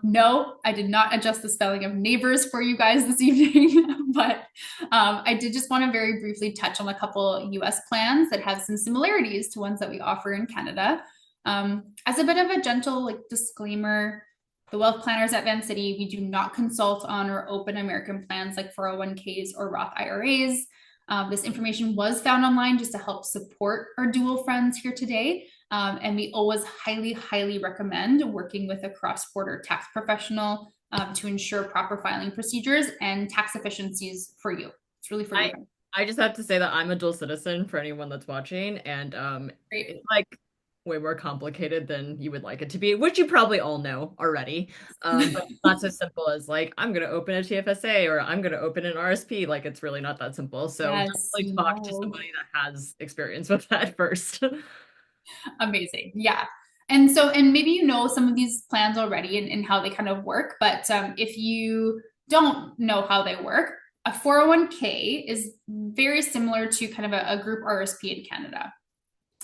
No, I did not adjust the spelling of neighbors for you guys this evening, but I did just want to very briefly touch on a couple US plans that have some similarities to ones that we offer in Canada. As a bit of a gentle disclaimer, the wealth planners at Van City, we do not consult on or open American plans like 401ks or Roth IRAs. This information was found online just to help support our dual friends here today. And we always highly, highly recommend working with a cross-border tax professional to ensure proper filing procedures and tax efficiencies for you. It's really for you. I just have to say that I'm a dual citizen for anyone that's watching, and Great. it's like way more complicated than you would like it to be, which you probably all know already. But it's not so simple as like I'm gonna open a TFSA or I'm gonna open an RSP. Like it's really not that simple. So Yes, definitely talk to somebody that has experience with that first. amazing. Yeah. And maybe some of these plans already and how they kind of work, but if you don't know how they work, a 401k is very similar to kind of a group RSP in Canada.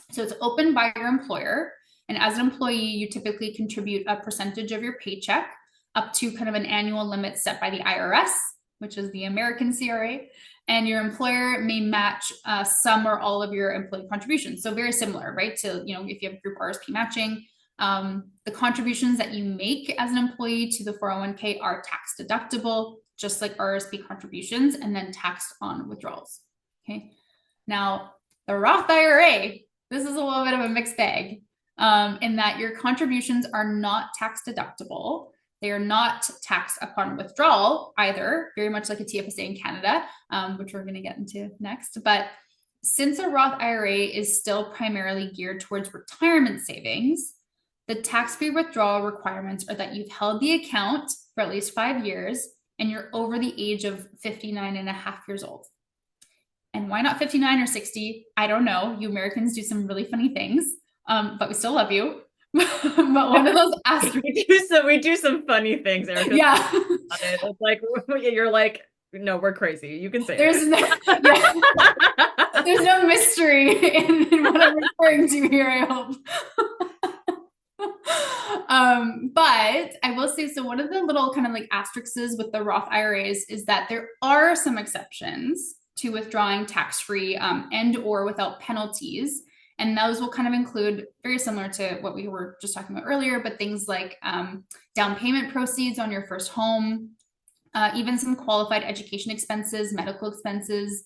So it's opened by your employer. And as an employee, you typically contribute a percentage of your paycheck up to kind of an annual limit set by the IRS, which is the American CRA. And your employer may match some or all of your employee contributions. So very similar, right? To, if you have group RSP matching, the contributions that you make as an employee to the 401k are tax deductible, just like RSP contributions, and then taxed on withdrawals. Okay. Now, the Roth IRA, this is a little bit of a mixed bag, in that your contributions are not tax deductible. They are not taxed upon withdrawal either, very much like a TFSA in Canada, which we're going to get into next. But since a Roth IRA is still primarily geared towards retirement savings, the tax-free withdrawal requirements are that you've held the account for at least 5 years and you're over the age of 59 and a half years old. And why not 59 or 60? I don't know. You Americans do some really funny things, but we still love you. But one of those asterisks. We do some funny things, Erica. Yeah. It's like you're like No, we're crazy. You can say There's no, yeah, it. there's no mystery in what I'm referring to here, I hope. But I will say, so one of the little kind of like asterisks with the Roth IRAs is that there are some exceptions to withdrawing tax-free and or without penalties. And those will kind of include very similar to what we were just talking about earlier, but things like down payment proceeds on your first home, even some qualified education expenses, medical expenses,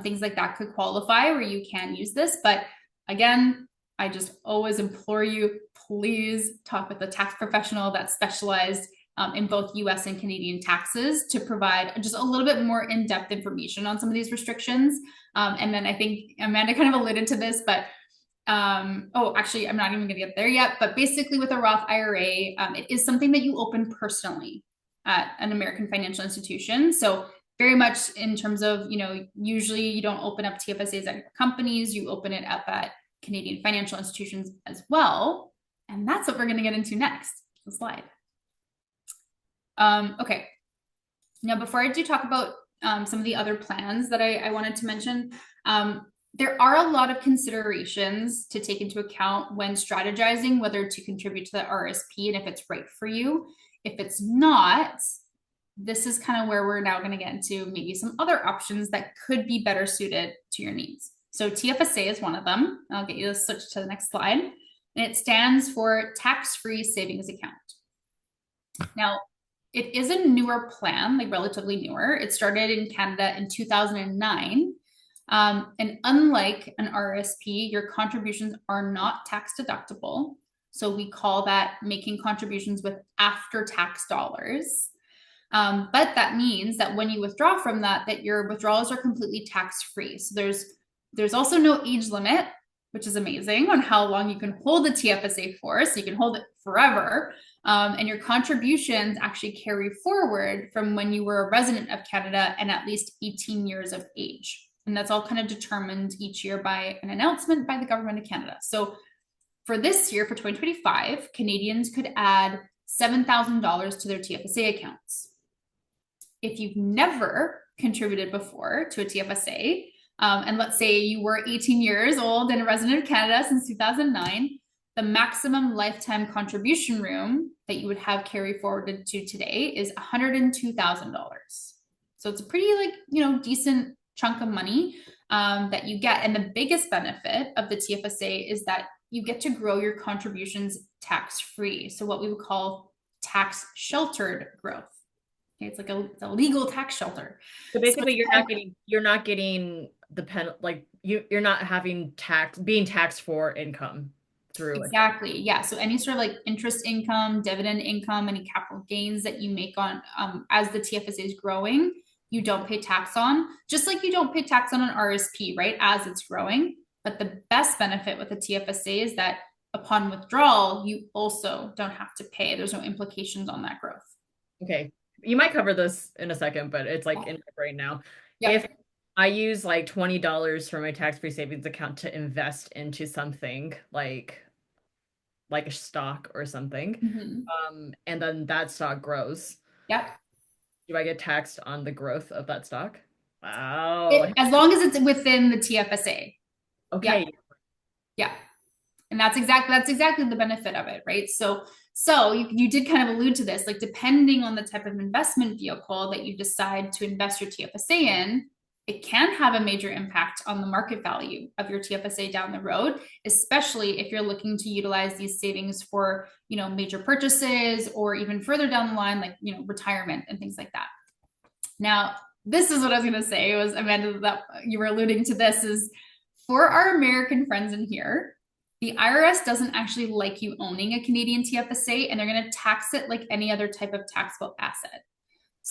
things like that could qualify where you can use this. But again, I just always implore you, please talk with a tax professional that's specialized in both US and Canadian taxes to provide just a little bit more in-depth information on some of these restrictions. And then I think Amanda kind of alluded to this, but oh, actually, I'm not even going to get there yet. But basically, with a Roth IRA, it is something that you open personally at an American financial institution. So very much in terms of, usually you don't open up TFSAs at companies, you open it up at Canadian financial institutions as well. And that's what we're going to get into next. The slide. Okay. Now, before I do talk about some of the other plans that I wanted to mention, there are a lot of considerations to take into account when strategizing whether to contribute to the RRSP and if it's right for you. If it's not, this is kind of where we're now going to get into maybe some other options that could be better suited to your needs. So TFSA is one of them. I'll get you to switch to the next slide. And it stands for tax-free savings account. Now, it is a newer plan, like relatively newer. It started in Canada in 2009. And unlike an RRSP, your contributions are not tax deductible. So we call that making contributions with after-tax dollars. But that means that when you withdraw from that your withdrawals are completely tax-free. So there's also no age limit, which is amazing on how long you can hold the TFSA for. So you can hold it forever. And your contributions actually carry forward from when you were a resident of Canada and at least 18 years of age. And that's all kind of determined each year by an announcement by the government of Canada. So for this year, for 2025, Canadians could add $7,000 to their TFSA accounts. If you've never contributed before to a TFSA, and let's say you were 18 years old and a resident of Canada since 2009, the maximum lifetime contribution room that you would have carry forwarded to today is $102,000. So it's a pretty decent chunk of money that you get. And the biggest benefit of the TFSA is that you get to grow your contributions tax-free. So what we would call tax sheltered growth. Okay, it's like a legal tax shelter. So So basically, you're not getting the pen like you're not having being taxed for income through it. exactly, yeah. So any sort of like interest income, dividend income, any capital gains that you make on as the TFSA is growing, you don't pay tax on, just like you don't pay tax on an RSP, right? As it's growing. But the best benefit with the TFSA is that upon withdrawal, you also don't have to pay. There's no implications on that growth. Okay. You might cover this in a second, but it's like in my brain now. If Yep. I use like $20 from my tax-free savings account to invest into something like a stock or something, Mm-hmm. and then that stock grows, Yep. do I get taxed on the growth of that stock? Wow. As long as it's within the TFSA. Yep. Okay. Yeah. And that's exactly the benefit of it, right? So you did kind of allude to this, like depending on the type of investment vehicle that you decide to invest your TFSA in, it can have a major impact on the market value of your TFSA down the road, especially if you're looking to utilize these savings for, major purchases or even further down the line, like, retirement and things like that. Now, this is what I was going to say was, Amanda, that you were alluding to this is for our American friends in here, the IRS doesn't actually like you owning a Canadian TFSA, and they're going to tax it like any other type of taxable asset.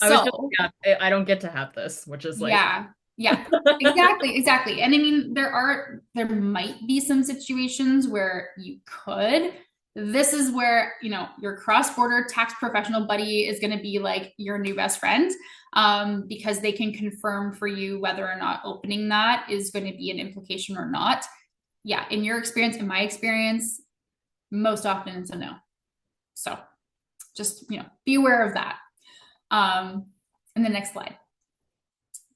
I was just, So, yeah, I don't get to have this, which is like, yeah, yeah, exactly. And I mean, there might be some situations where you could. This is where, your cross-border tax professional buddy is going to be like your new best friend, because they can confirm for you whether or not opening that is going to be an implication or not. Yeah, in your experience, in my experience, most often it's a no. So just, be aware of that. And the next slide.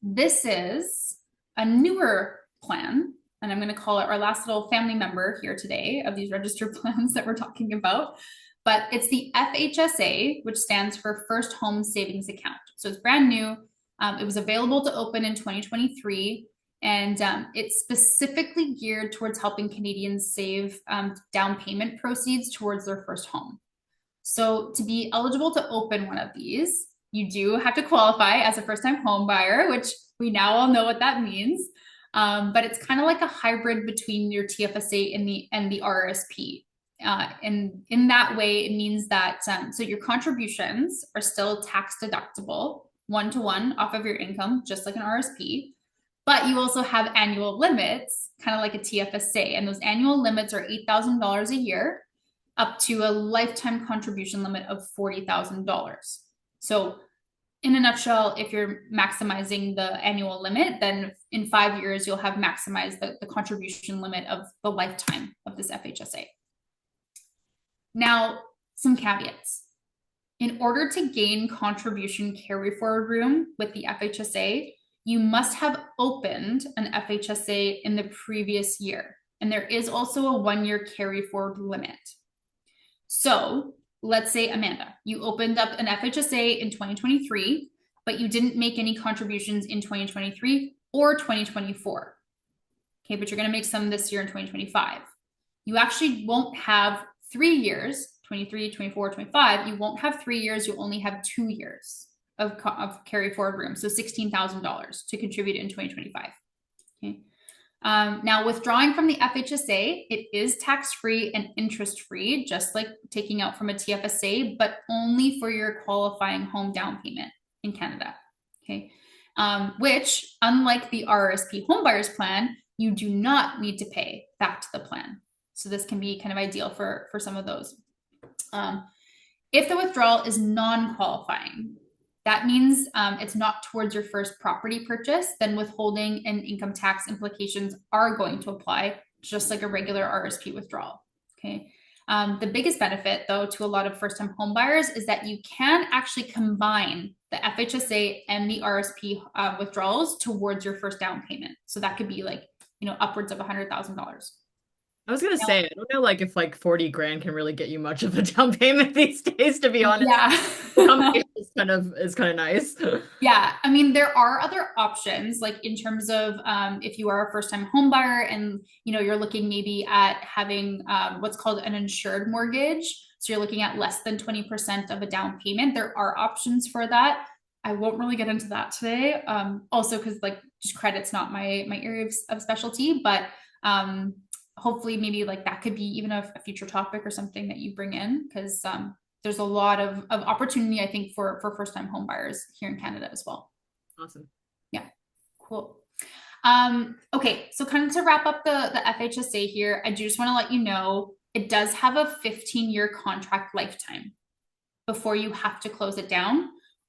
this is a newer plan, and I'm going to call it our last little family member here today of these registered plans that we're talking about. But it's the FHSA, which stands for First Home Savings Account. So it's brand new. It was available to open in 2023, and it's specifically geared towards helping Canadians save down payment proceeds towards their first home. So to be eligible to open one of these, you do have to qualify as a first-time home buyer, which we now all know what that means. But it's kind of like a hybrid between your TFSA and the RRSP. And in that way, it means that so your contributions are still tax deductible, one-to-one off of your income, just like an RSP. But you also have annual limits, kind of like a TFSA, and those annual limits are $8,000 a year, up to a lifetime contribution limit of $40,000. So in a nutshell, if you're maximizing the annual limit, then in 5 years, you'll have maximized the contribution limit of the lifetime of this FHSA. Now, some caveats. In order to gain contribution carry forward room with the FHSA, you must have opened an FHSA in the previous year. And there is also a 1-year carry forward limit. So let's say, Amanda, you opened up an FHSA in 2023, but you didn't make any contributions in 2023 or 2024. Okay, but you're going to make some this year in 2025. You actually won't have 3 years, 23, 24, 25. You won't have 3 years. You only have 2 years of carry forward room. So $16,000 to contribute in 2025. Okay. Now, withdrawing from the FHSA, it is tax-free and interest-free, just like taking out from a TFSA, but only for your qualifying home down payment in Canada. Okay. Which, unlike the RRSP homebuyers plan, you do not need to pay back to the plan. So this can be kind of ideal for some of those. If the withdrawal is non-qualifying, that means it's not towards your first property purchase, then withholding and income tax implications are going to apply, just like a regular RSP withdrawal. Okay. The biggest benefit, though, to a lot of first-time home buyers is that you can actually combine the FHSA and the RSP withdrawals towards your first down payment. So that could be like, upwards of $100,000. I was gonna say, I don't know, like if like 40 grand can really get you much of a down payment these days, to be honest. Yeah. The combination is kind of nice. Yeah, I mean, there are other options, like in terms of if you are a first-time home buyer and you're looking maybe at having what's called an insured mortgage. So you're looking at less than 20% of a down payment. There are options for that. I won't really get into that today. Also, because like just credit's not my area of specialty, but hopefully maybe like that could be even a future topic or something that you bring in, because there's a lot of opportunity, I think, for first-time home buyers here in Canada as well. Awesome. Yeah, cool. Okay, so kind of to wrap up the FHSA here, I do just want to let you know it does have a 15-year contract lifetime before you have to close it down.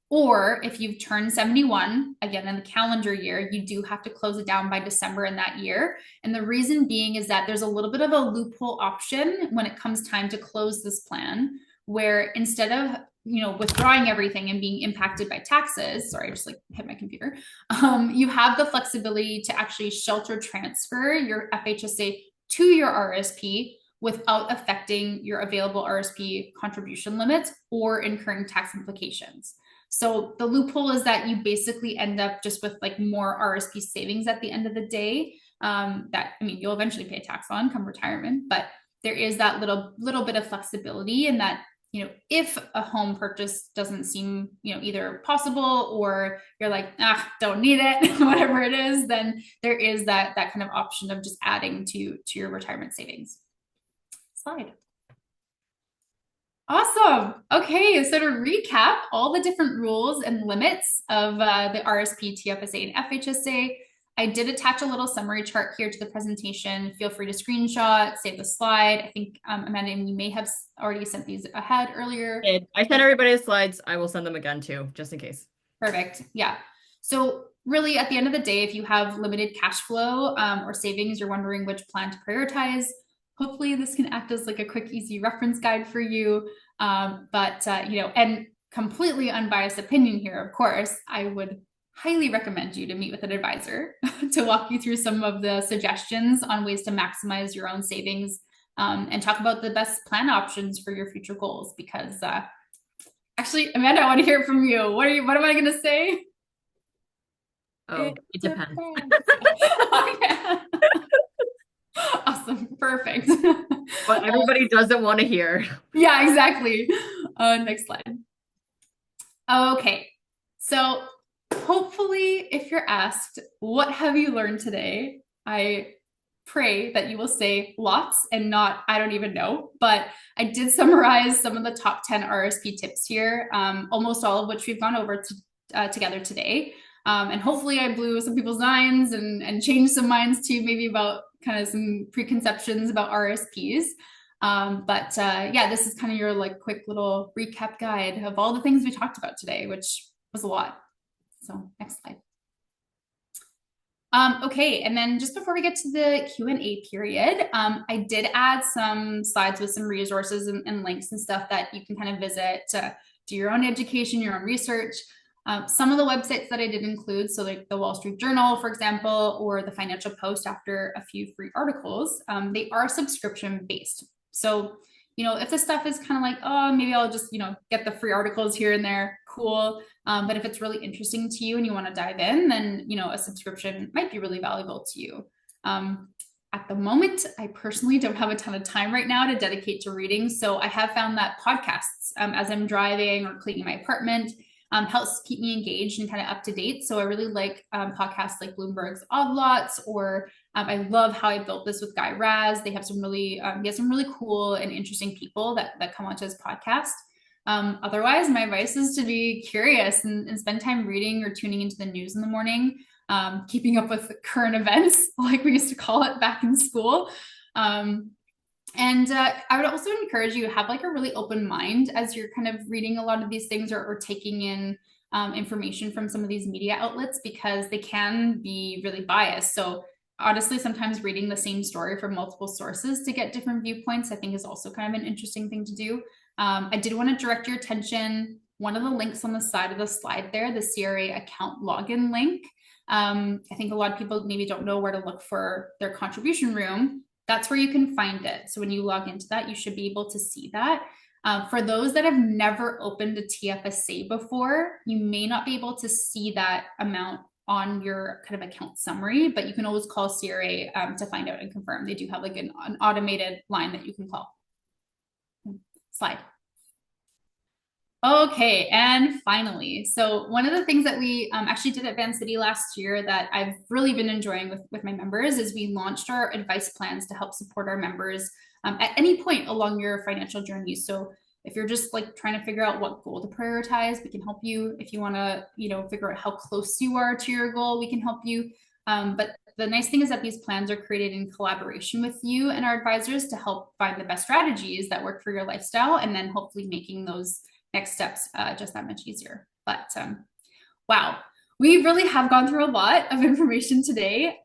Or if you've turned 71, again, in the calendar year, you do have to close it down by December in that year. And the reason being is that there's a little bit of a loophole option when it comes time to close this plan, where instead of withdrawing everything and being impacted by taxes, sorry, I just like hit my computer, you have the flexibility to actually shelter transfer your FHSA to your RSP without affecting your available RSP contribution limits or incurring tax implications. So the loophole is that you basically end up just with like more RSP savings at the end of the day, that, I mean, you'll eventually pay tax on come retirement, but there is that little bit of flexibility in that, if a home purchase doesn't seem, either possible or you're like, don't need it, whatever it is, then there is that kind of option of just adding to your retirement savings. Slide. Awesome. Okay, so to recap all the different rules and limits of the RSP, TFSA, and FHSA, I did attach a little summary chart here to the presentation. Feel free to screenshot, save the slide. I think, Amanda, you may have already sent these ahead earlier. I sent everybody the slides. I will send them again too, just in case. Perfect. Yeah. So really, at the end of the day, if you have limited cash flow or savings, you're wondering which plan to prioritize, hopefully this can act as like a quick, easy reference guide for you. And completely unbiased opinion here, of course, I would highly recommend you to meet with an advisor to walk you through some of the suggestions on ways to maximize your own savings, and talk about the best plan options for your future goals. Because actually, Amanda, I want to hear from you. What am I going to say? Oh, It it depends. depends. Oh, yeah. Awesome. Perfect. What everybody doesn't want to hear. Yeah, exactly. Next slide. Okay. So hopefully, if you're asked, what have you learned today? I pray that you will say lots and not, I don't even know. But I did summarize some of the top 10 RSP tips here, almost all of which we've gone over together today. And hopefully, I blew some people's minds and changed some minds too, maybe about kind of some preconceptions about RSPs. But yeah, this is kind of your like quick little recap guide of all the things we talked about today, which was a lot. So next slide. Okay, and then just before we get to the Q&A period, I did add some slides with some resources and links and stuff that you can kind of visit to do your own education, your own research. Some of the websites that I did include, so like the Wall Street Journal, for example, or the Financial Post after a few free articles, they are subscription based. So, if the stuff is kind of like, oh, maybe I'll just, get the free articles here and there, cool. But if it's really interesting to you and you want to dive in, then a subscription might be really valuable to you. At the moment, I personally don't have a ton of time right now to dedicate to reading, so I have found that podcasts, as I'm driving or cleaning my apartment, helps keep me engaged and kind of up to date. So I really like podcasts like Bloomberg's Odd Lots, or I love How I Built This with Guy Raz. They have some really, cool and interesting people that come onto his podcast. Otherwise, my advice is to be curious and spend time reading or tuning into the news in the morning, keeping up with current events, like we used to call it back in school. And I would also encourage you to have like a really open mind as you're kind of reading a lot of these things, or taking in information from some of these media outlets, because they can be really biased. So honestly, sometimes reading the same story from multiple sources to get different viewpoints, I think, is also kind of an interesting thing to do. I did want to direct your attention. One of the links on the side of the slide there, the CRA account login link. I think a lot of people maybe don't know where to look for their contribution room. That's where you can find it. So when you log into that, you should be able to see that. For those that have never opened a TFSA before, you may not be able to see that amount on your kind of account summary, but you can always call CRA to find out and confirm. They do have like an automated line that you can call. Slide. Okay, and finally, so one of the things that we actually did at Van City last year that I've really been enjoying with my members is we launched our advice plans to help support our members at any point along your financial journey. So if you're just like trying to figure out what goal to prioritize, we can help you. If you want to, figure out how close you are to your goal, we can help you. But the nice thing is that these plans are created in collaboration with you and our advisors to help find the best strategies that work for your lifestyle, and then hopefully making those next steps just that much easier. But wow, we really have gone through a lot of information today.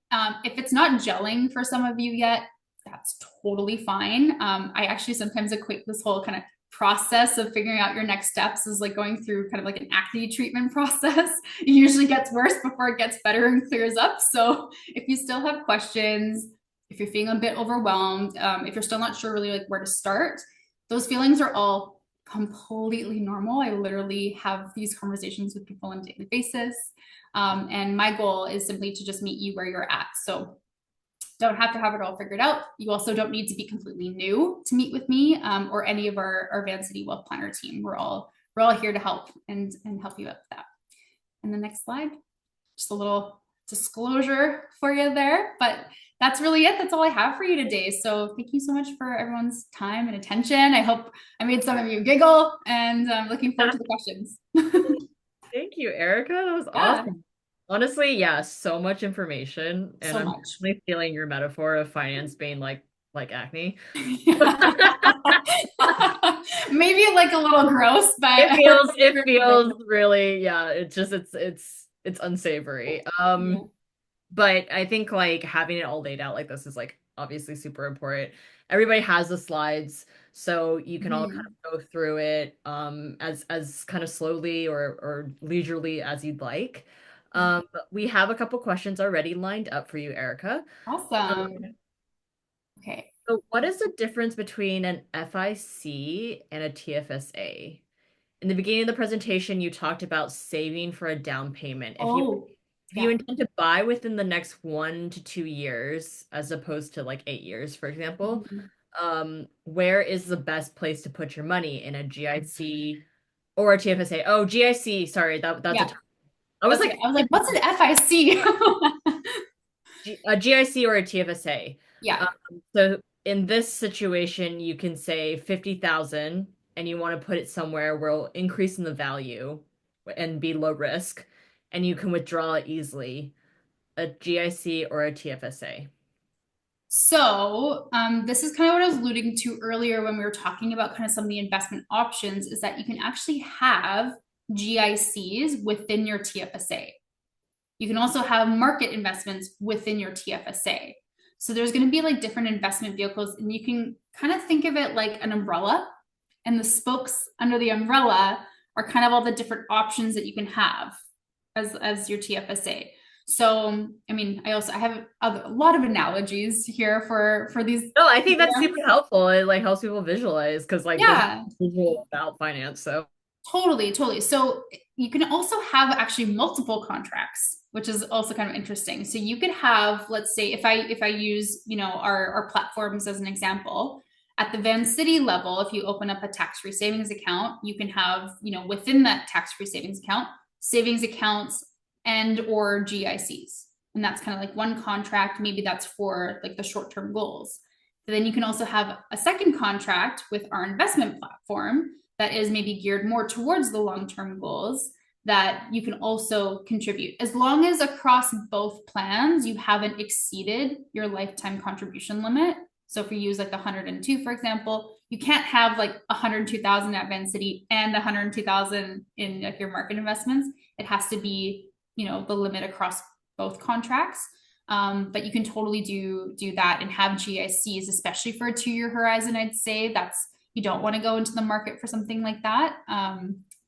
If it's not gelling for some of you yet, that's totally fine. I actually sometimes equate this whole kind of process of figuring out your next steps is like going through kind of like an acne treatment process. It usually gets worse before it gets better and clears up. So if you still have questions, if you're feeling a bit overwhelmed, if you're still not sure really like where to start, those feelings are all completely normal. I literally have these conversations with people on a daily basis. And my goal is simply to just meet you where you're at. So don't have to have it all figured out. You also don't need to be completely new to meet with me, or any of our Van City Wealth Planner team. We're all here to help and help you out with that. And the next slide, just a little disclosure for you there, but that's really it. That's all I have for you today. So thank you so much for everyone's time and attention. I hope I made some of you giggle, and I'm looking forward to the questions. Thank you, Erica. That was Yeah, awesome. Honestly, yeah, so much information, and so I'm much. definitely feeling your metaphor of finance being like acne. Yeah. Maybe like a little gross, but It feels really, yeah, it's unsavory. yeah. But I think like having it all laid out like this is like obviously super important. Everybody has the slides, so you can all kind Mhm. of go through it as kind of slowly or leisurely as you'd like. We have a couple questions already lined up for you, Erica. Awesome. Okay. So what is the difference between an FIC and a TFSA? In the beginning of the presentation, you talked about saving for a down payment. Oh, If you yeah. intend to buy within the next 1 to 2 years, as opposed to like 8 years, for example, Mhm. where is the best place to put your money in a GIC or a TFSA? Oh, GIC, sorry, that's a Yeah. term. I was That's like okay. I was like, what's an FIC? A GIC or a TFSA. Yeah. Um, so in this situation, you can say 50,000 and you want to put it somewhere where it'll increase in the value and be low risk, and you can withdraw it easily. A GIC or a TFSA. So, this is kind of what I was alluding to earlier when we were talking about kind of some of the investment options, is that you can actually have GICs within your TFSA. You can also have market investments within your TFSA. So there's going to be like different investment vehicles, and you can kind of think of it like an umbrella, and the spokes under the umbrella are kind of all the different options that you can have as your TFSA. So, I mean, I have a lot of analogies here for these No, I think that's super programs. helpful. It like helps people visualize because like there's Yeah, nothing visual about finance. So totally, totally. So you can also have actually multiple contracts, which is also kind of interesting. So you could have, let's say, if I use, our platforms as an example, at the Van City level, if you open up a tax-free savings account, you can have, within that tax-free savings account, savings accounts and or GICs. And that's kind of like one contract. Maybe that's for like the short-term goals. But then you can also have a second contract with our investment platform that is maybe geared more towards the long-term goals that you can also contribute. As long as across both plans, you haven't exceeded your lifetime contribution limit. So if you use like the 102, for example, you can't have like 102,000 at Van City and 102,000 in like your market investments. It has to be, the limit across both contracts. But you can totally do that and have GICs, especially for a 2-year horizon. I'd say that's you don't want to go into the market for something like that.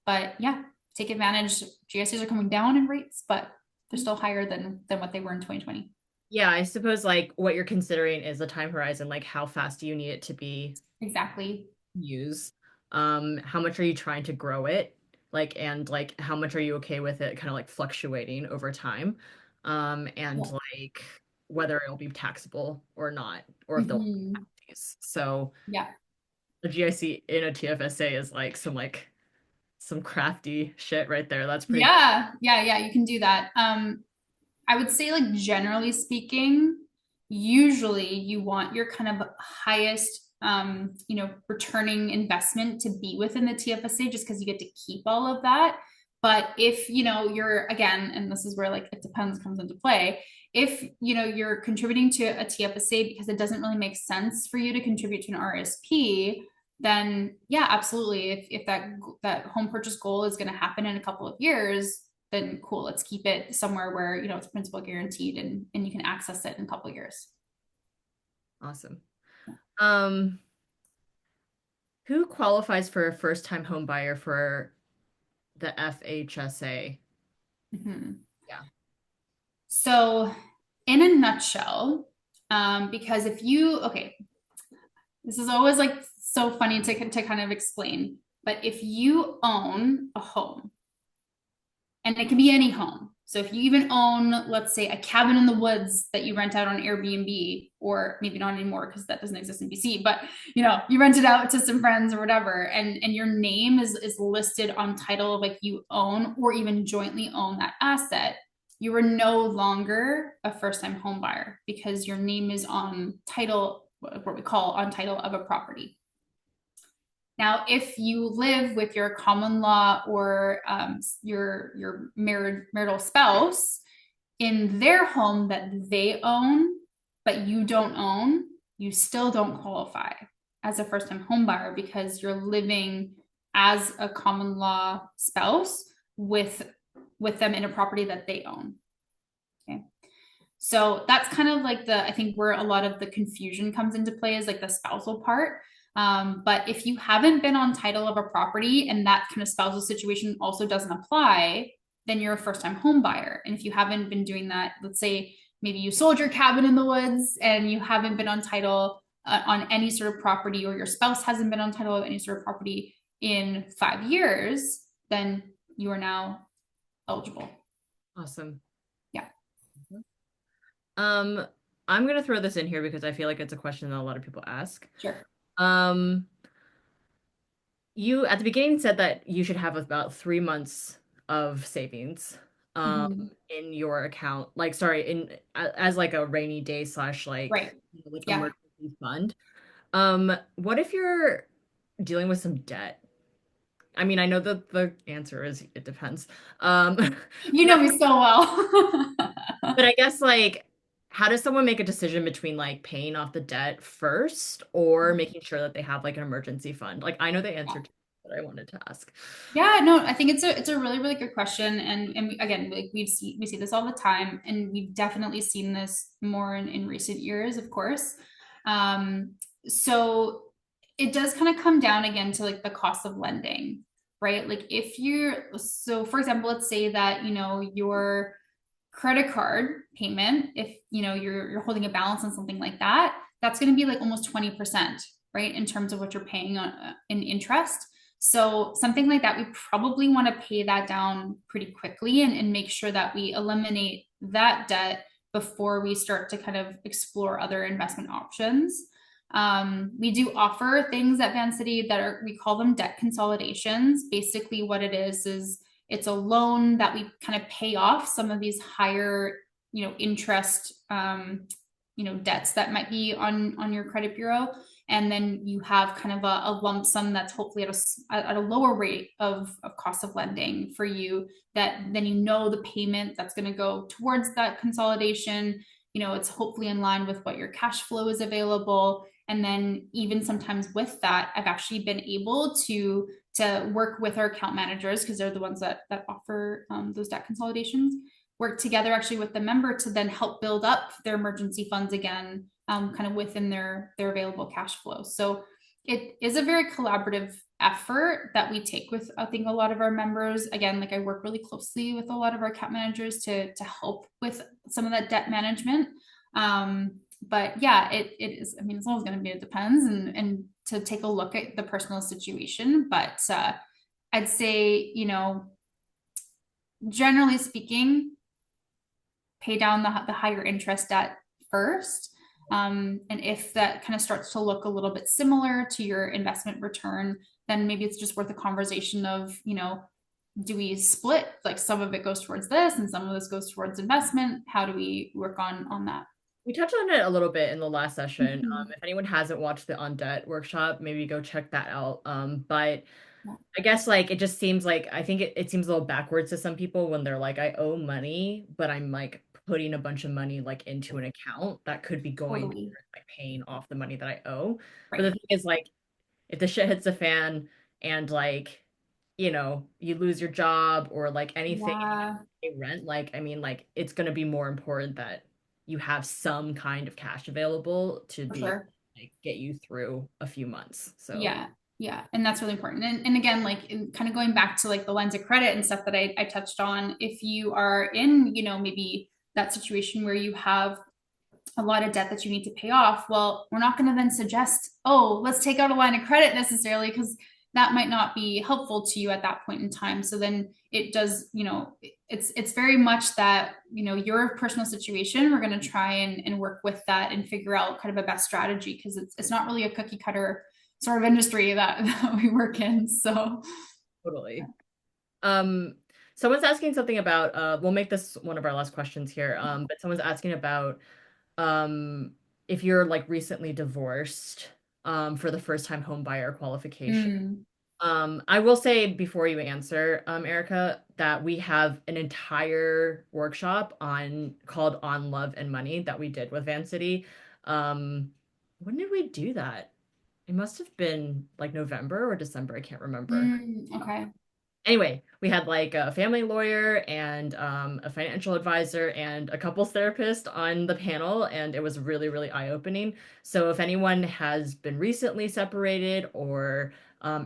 But yeah, take advantage. GICs are coming down in rates, but they're still higher than what they were in 2020. yeah, I suppose like what you're considering is the time horizon, like how fast do you need it to be Exactly. use. How much are you trying to grow it? Like, and like, how much are you okay with it kind of like fluctuating over time? And Yeah. like, whether it'll be taxable or not, or if they'll Mm-hmm. penalties. So Yeah. a GIC in a TFSA is like some crafty shit right there. That's pretty cool. Yeah. Yeah. Yeah. You can do that. I would say, like, generally speaking, usually you want your kind of highest, returning investment to be within the TFSA just because you get to keep all of that. But if, you're again, and this is where like it depends comes into play, if, you're contributing to a TFSA because it doesn't really make sense for you to contribute to an RSP, then yeah, absolutely. If that home purchase goal is going to happen in a couple of years, then cool, let's keep it somewhere where it's principal guaranteed and you can access it in a couple of years. Awesome. Um, who qualifies for a first-time home buyer for the FHSA? Mhm. Yeah. So, in a nutshell, because if you, okay, this is always like so funny to kind of explain, but if you own a home, and it can be any home. So if you even own, let's say, a cabin in the woods that you rent out on Airbnb, or maybe not anymore because that doesn't exist in BC, but you rent it out to some friends or whatever, and your name is listed on title of like you own or even jointly own that asset, you are no longer a first-time home buyer because your name is on title, what we call on title of a property. Now, if you live with your common law or your marital spouse in their home that they own, but you don't own, you still don't qualify as a first-time home buyer because you're living as a common law spouse with them in a property that they own. Okay. So that's kind of like I think where a lot of the confusion comes into play is like the spousal part. But if you haven't been on title of a property and that kind of spousal situation also doesn't apply, then you're a first time home buyer. And if you haven't been doing that, let's say maybe you sold your cabin in the woods and you haven't been on title on any sort of property, or your spouse hasn't been on title of any sort of property in 5 years, then you are now eligible. Awesome. Yeah, Um, I'm gonna throw this in here because I feel like it's a question that a lot of people ask. sure. Um, you at the beginning said that you should have about 3 months of savings Mm-hmm. in your account. Like, sorry, in as like a rainy day slash Right. like Yeah. emergency fund. What if you're dealing with some debt? I mean, I know that the answer is it depends. Um, You know me so well. but I guess like how does someone make a decision between like paying off the debt first or making sure that they have like an emergency fund? Like I know the answer to what I wanted to ask. Yeah, no, I think it's a really really good question, and again, like we see this all the time, and we've definitely seen this more in recent years, of course. Um, so it does kind of come down again to like the cost of lending, right? Like if you're so, for example, let's say that your credit card payment, if you're holding a balance on something like that, that's going to be like almost 20%, right, in terms of what you're paying on in interest. So something like that, we probably want to pay that down pretty quickly, and make sure that we eliminate that debt before we start to kind of explore other investment options. We do offer things at Van City that are, we call them debt consolidations. Basically, what it is it's a loan that we kind of pay off some of these higher, interest, debts that might be on your credit bureau, and then you have kind of a lump sum that's hopefully at a lower rate of cost of lending for you, that then the payment that's going to go towards that consolidation, it's hopefully in line with what your cash flow is available. And then even sometimes with that, I've actually been able to work with our account managers, because they're the ones that offer those debt consolidations, work together actually with the member to then help build up their emergency funds again, kind of within their available cash flow. So it is a very collaborative effort that we take with, I think, a lot of our members. Again, like I work really closely with a lot of our account managers to help with some of that debt management. But yeah, it is, I mean, it's always going to be, it depends, and to take a look at the personal situation. But I'd say, generally speaking, pay down the higher interest debt first. And if that kind of starts to look a little bit similar to your investment return, then maybe it's just worth a conversation of, do we split, like some of it goes towards this and some of this goes towards investment? How do we work on that? We touched on it a little bit in the last session. Mhm. If anyone hasn't watched the On Debt workshop, maybe go check that out. But I guess like it just seems like I think it seems a little backwards to some people when they're like, I owe money, but I'm like putting a bunch of money like into an account that could be going Totally. towards like paying off the money that I owe. But the Right. thing is like if the shit hits the fan and like, you lose your job or like anything and you have Yeah, to pay rent, like I mean like it's gonna be more important that you have some kind of cash available to for be sure. like get you through a few months. So Yeah, yeah, and that's really important. And again, like kind of going back to like the lines of credit and stuff that I touched on, if you are in, maybe that situation where you have a lot of debt that you need to pay off, well, we're not going to then suggest, oh, let's take out a line of credit necessarily, because that might not be helpful to you at that point in time. So then it does, it's very much that, your personal situation. We're going to try and work with that and figure out kind of a best strategy, because it's not really a cookie cutter sort of industry that we work in. So totally. Um, someone's asking something about we'll make this one of our last questions here. But someone's asking about um if you're like recently divorced for the first time home buyer qualification. mm, I will say before you answer, Erica, that we have an entire workshop on called On Love and Money that we did with Van City. When did we do that? It must have been like November or December. I can't remember. okay. Anyway, we had like a family lawyer and a financial advisor and a couples therapist on the panel, and it was really, really eye-opening. So if anyone has been recently separated or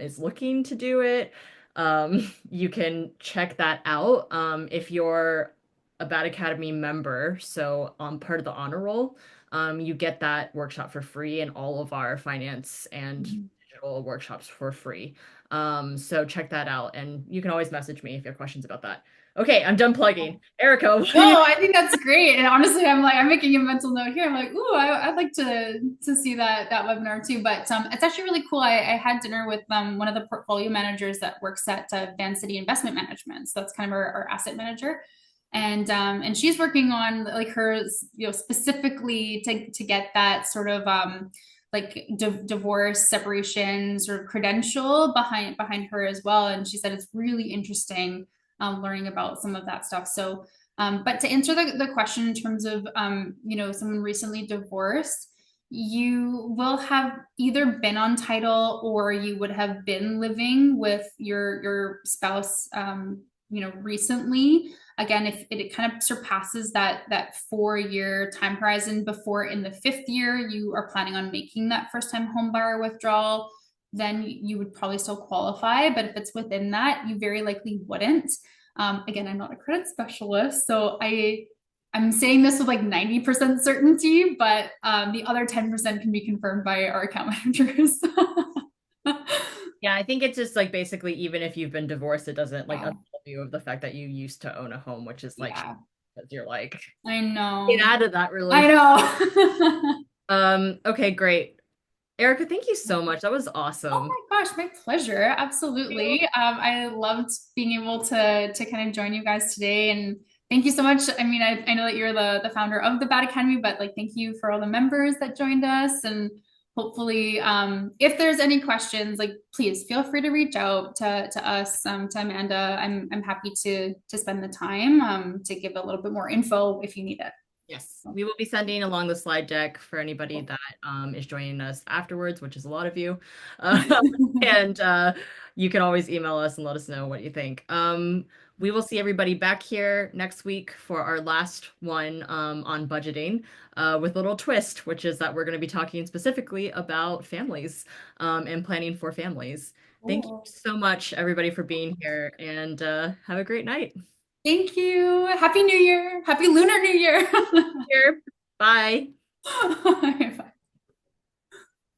is looking to do it, You can check that out. If you're a Bad Academy member, so on part of the honor roll, you get that workshop for free and all of our finance and digital workshops for free. So check that out, and you can always message me if you have questions about that. Okay, I'm done plugging. Erica, what do you? No, I think that's great. And honestly, I'm making a mental note here. I'm like, ooh, I'd like to see that webinar too. But it's actually really cool. I had dinner with one of the portfolio managers that works at Van City Investment Management. So that's kind of our asset manager. And she's working on like hers, specifically to get that sort of like divorce separation sort of credential behind her as well. And she said it's really interesting learning about some of that stuff. So but to answer the question in terms of, someone recently divorced, you will have either been on title or you would have been living with your spouse, recently. Again, if it kind of surpasses that 4 year time horizon before in the fifth year you are planning on making that first time home buyer withdrawal, then you would probably still qualify. But if it's within that, you very likely wouldn't. Again, I'm not a credit specialist, so I'm saying this with like 90% certainty, but the other 10% can be confirmed by our account managers. Yeah, I think it's just like basically even if you've been divorced, it doesn't like Yeah, absolve you of the fact that you used to own a home, which is like yeah, because you're like I get know. out of that I relationship. know. Okay, great. Erica, thank you so much. That was Oh awesome. my gosh, my pleasure. Absolutely. I loved being able to kind of join you guys today, and thank you so much. I mean, I know that you're the founder of the Bat Academy, but like thank you for all the members that joined us. And hopefully, if there's any questions, like please feel free to reach out to us, to Amanda. I'm happy to spend the time to give a little bit more info if you need it. Yes, we will be sending along the slide deck for anybody that is joining us afterwards, which is a lot of you. And you can always email us and let us know what you think. We will see everybody back here next week for our last one on budgeting with a little twist, which is that we're going to be talking specifically about families and planning for families. Thank you Cool. so much, everybody, for being here, and have a great night. Thank you. Happy New Year. Happy Lunar New Year. Here. Bye. Bye.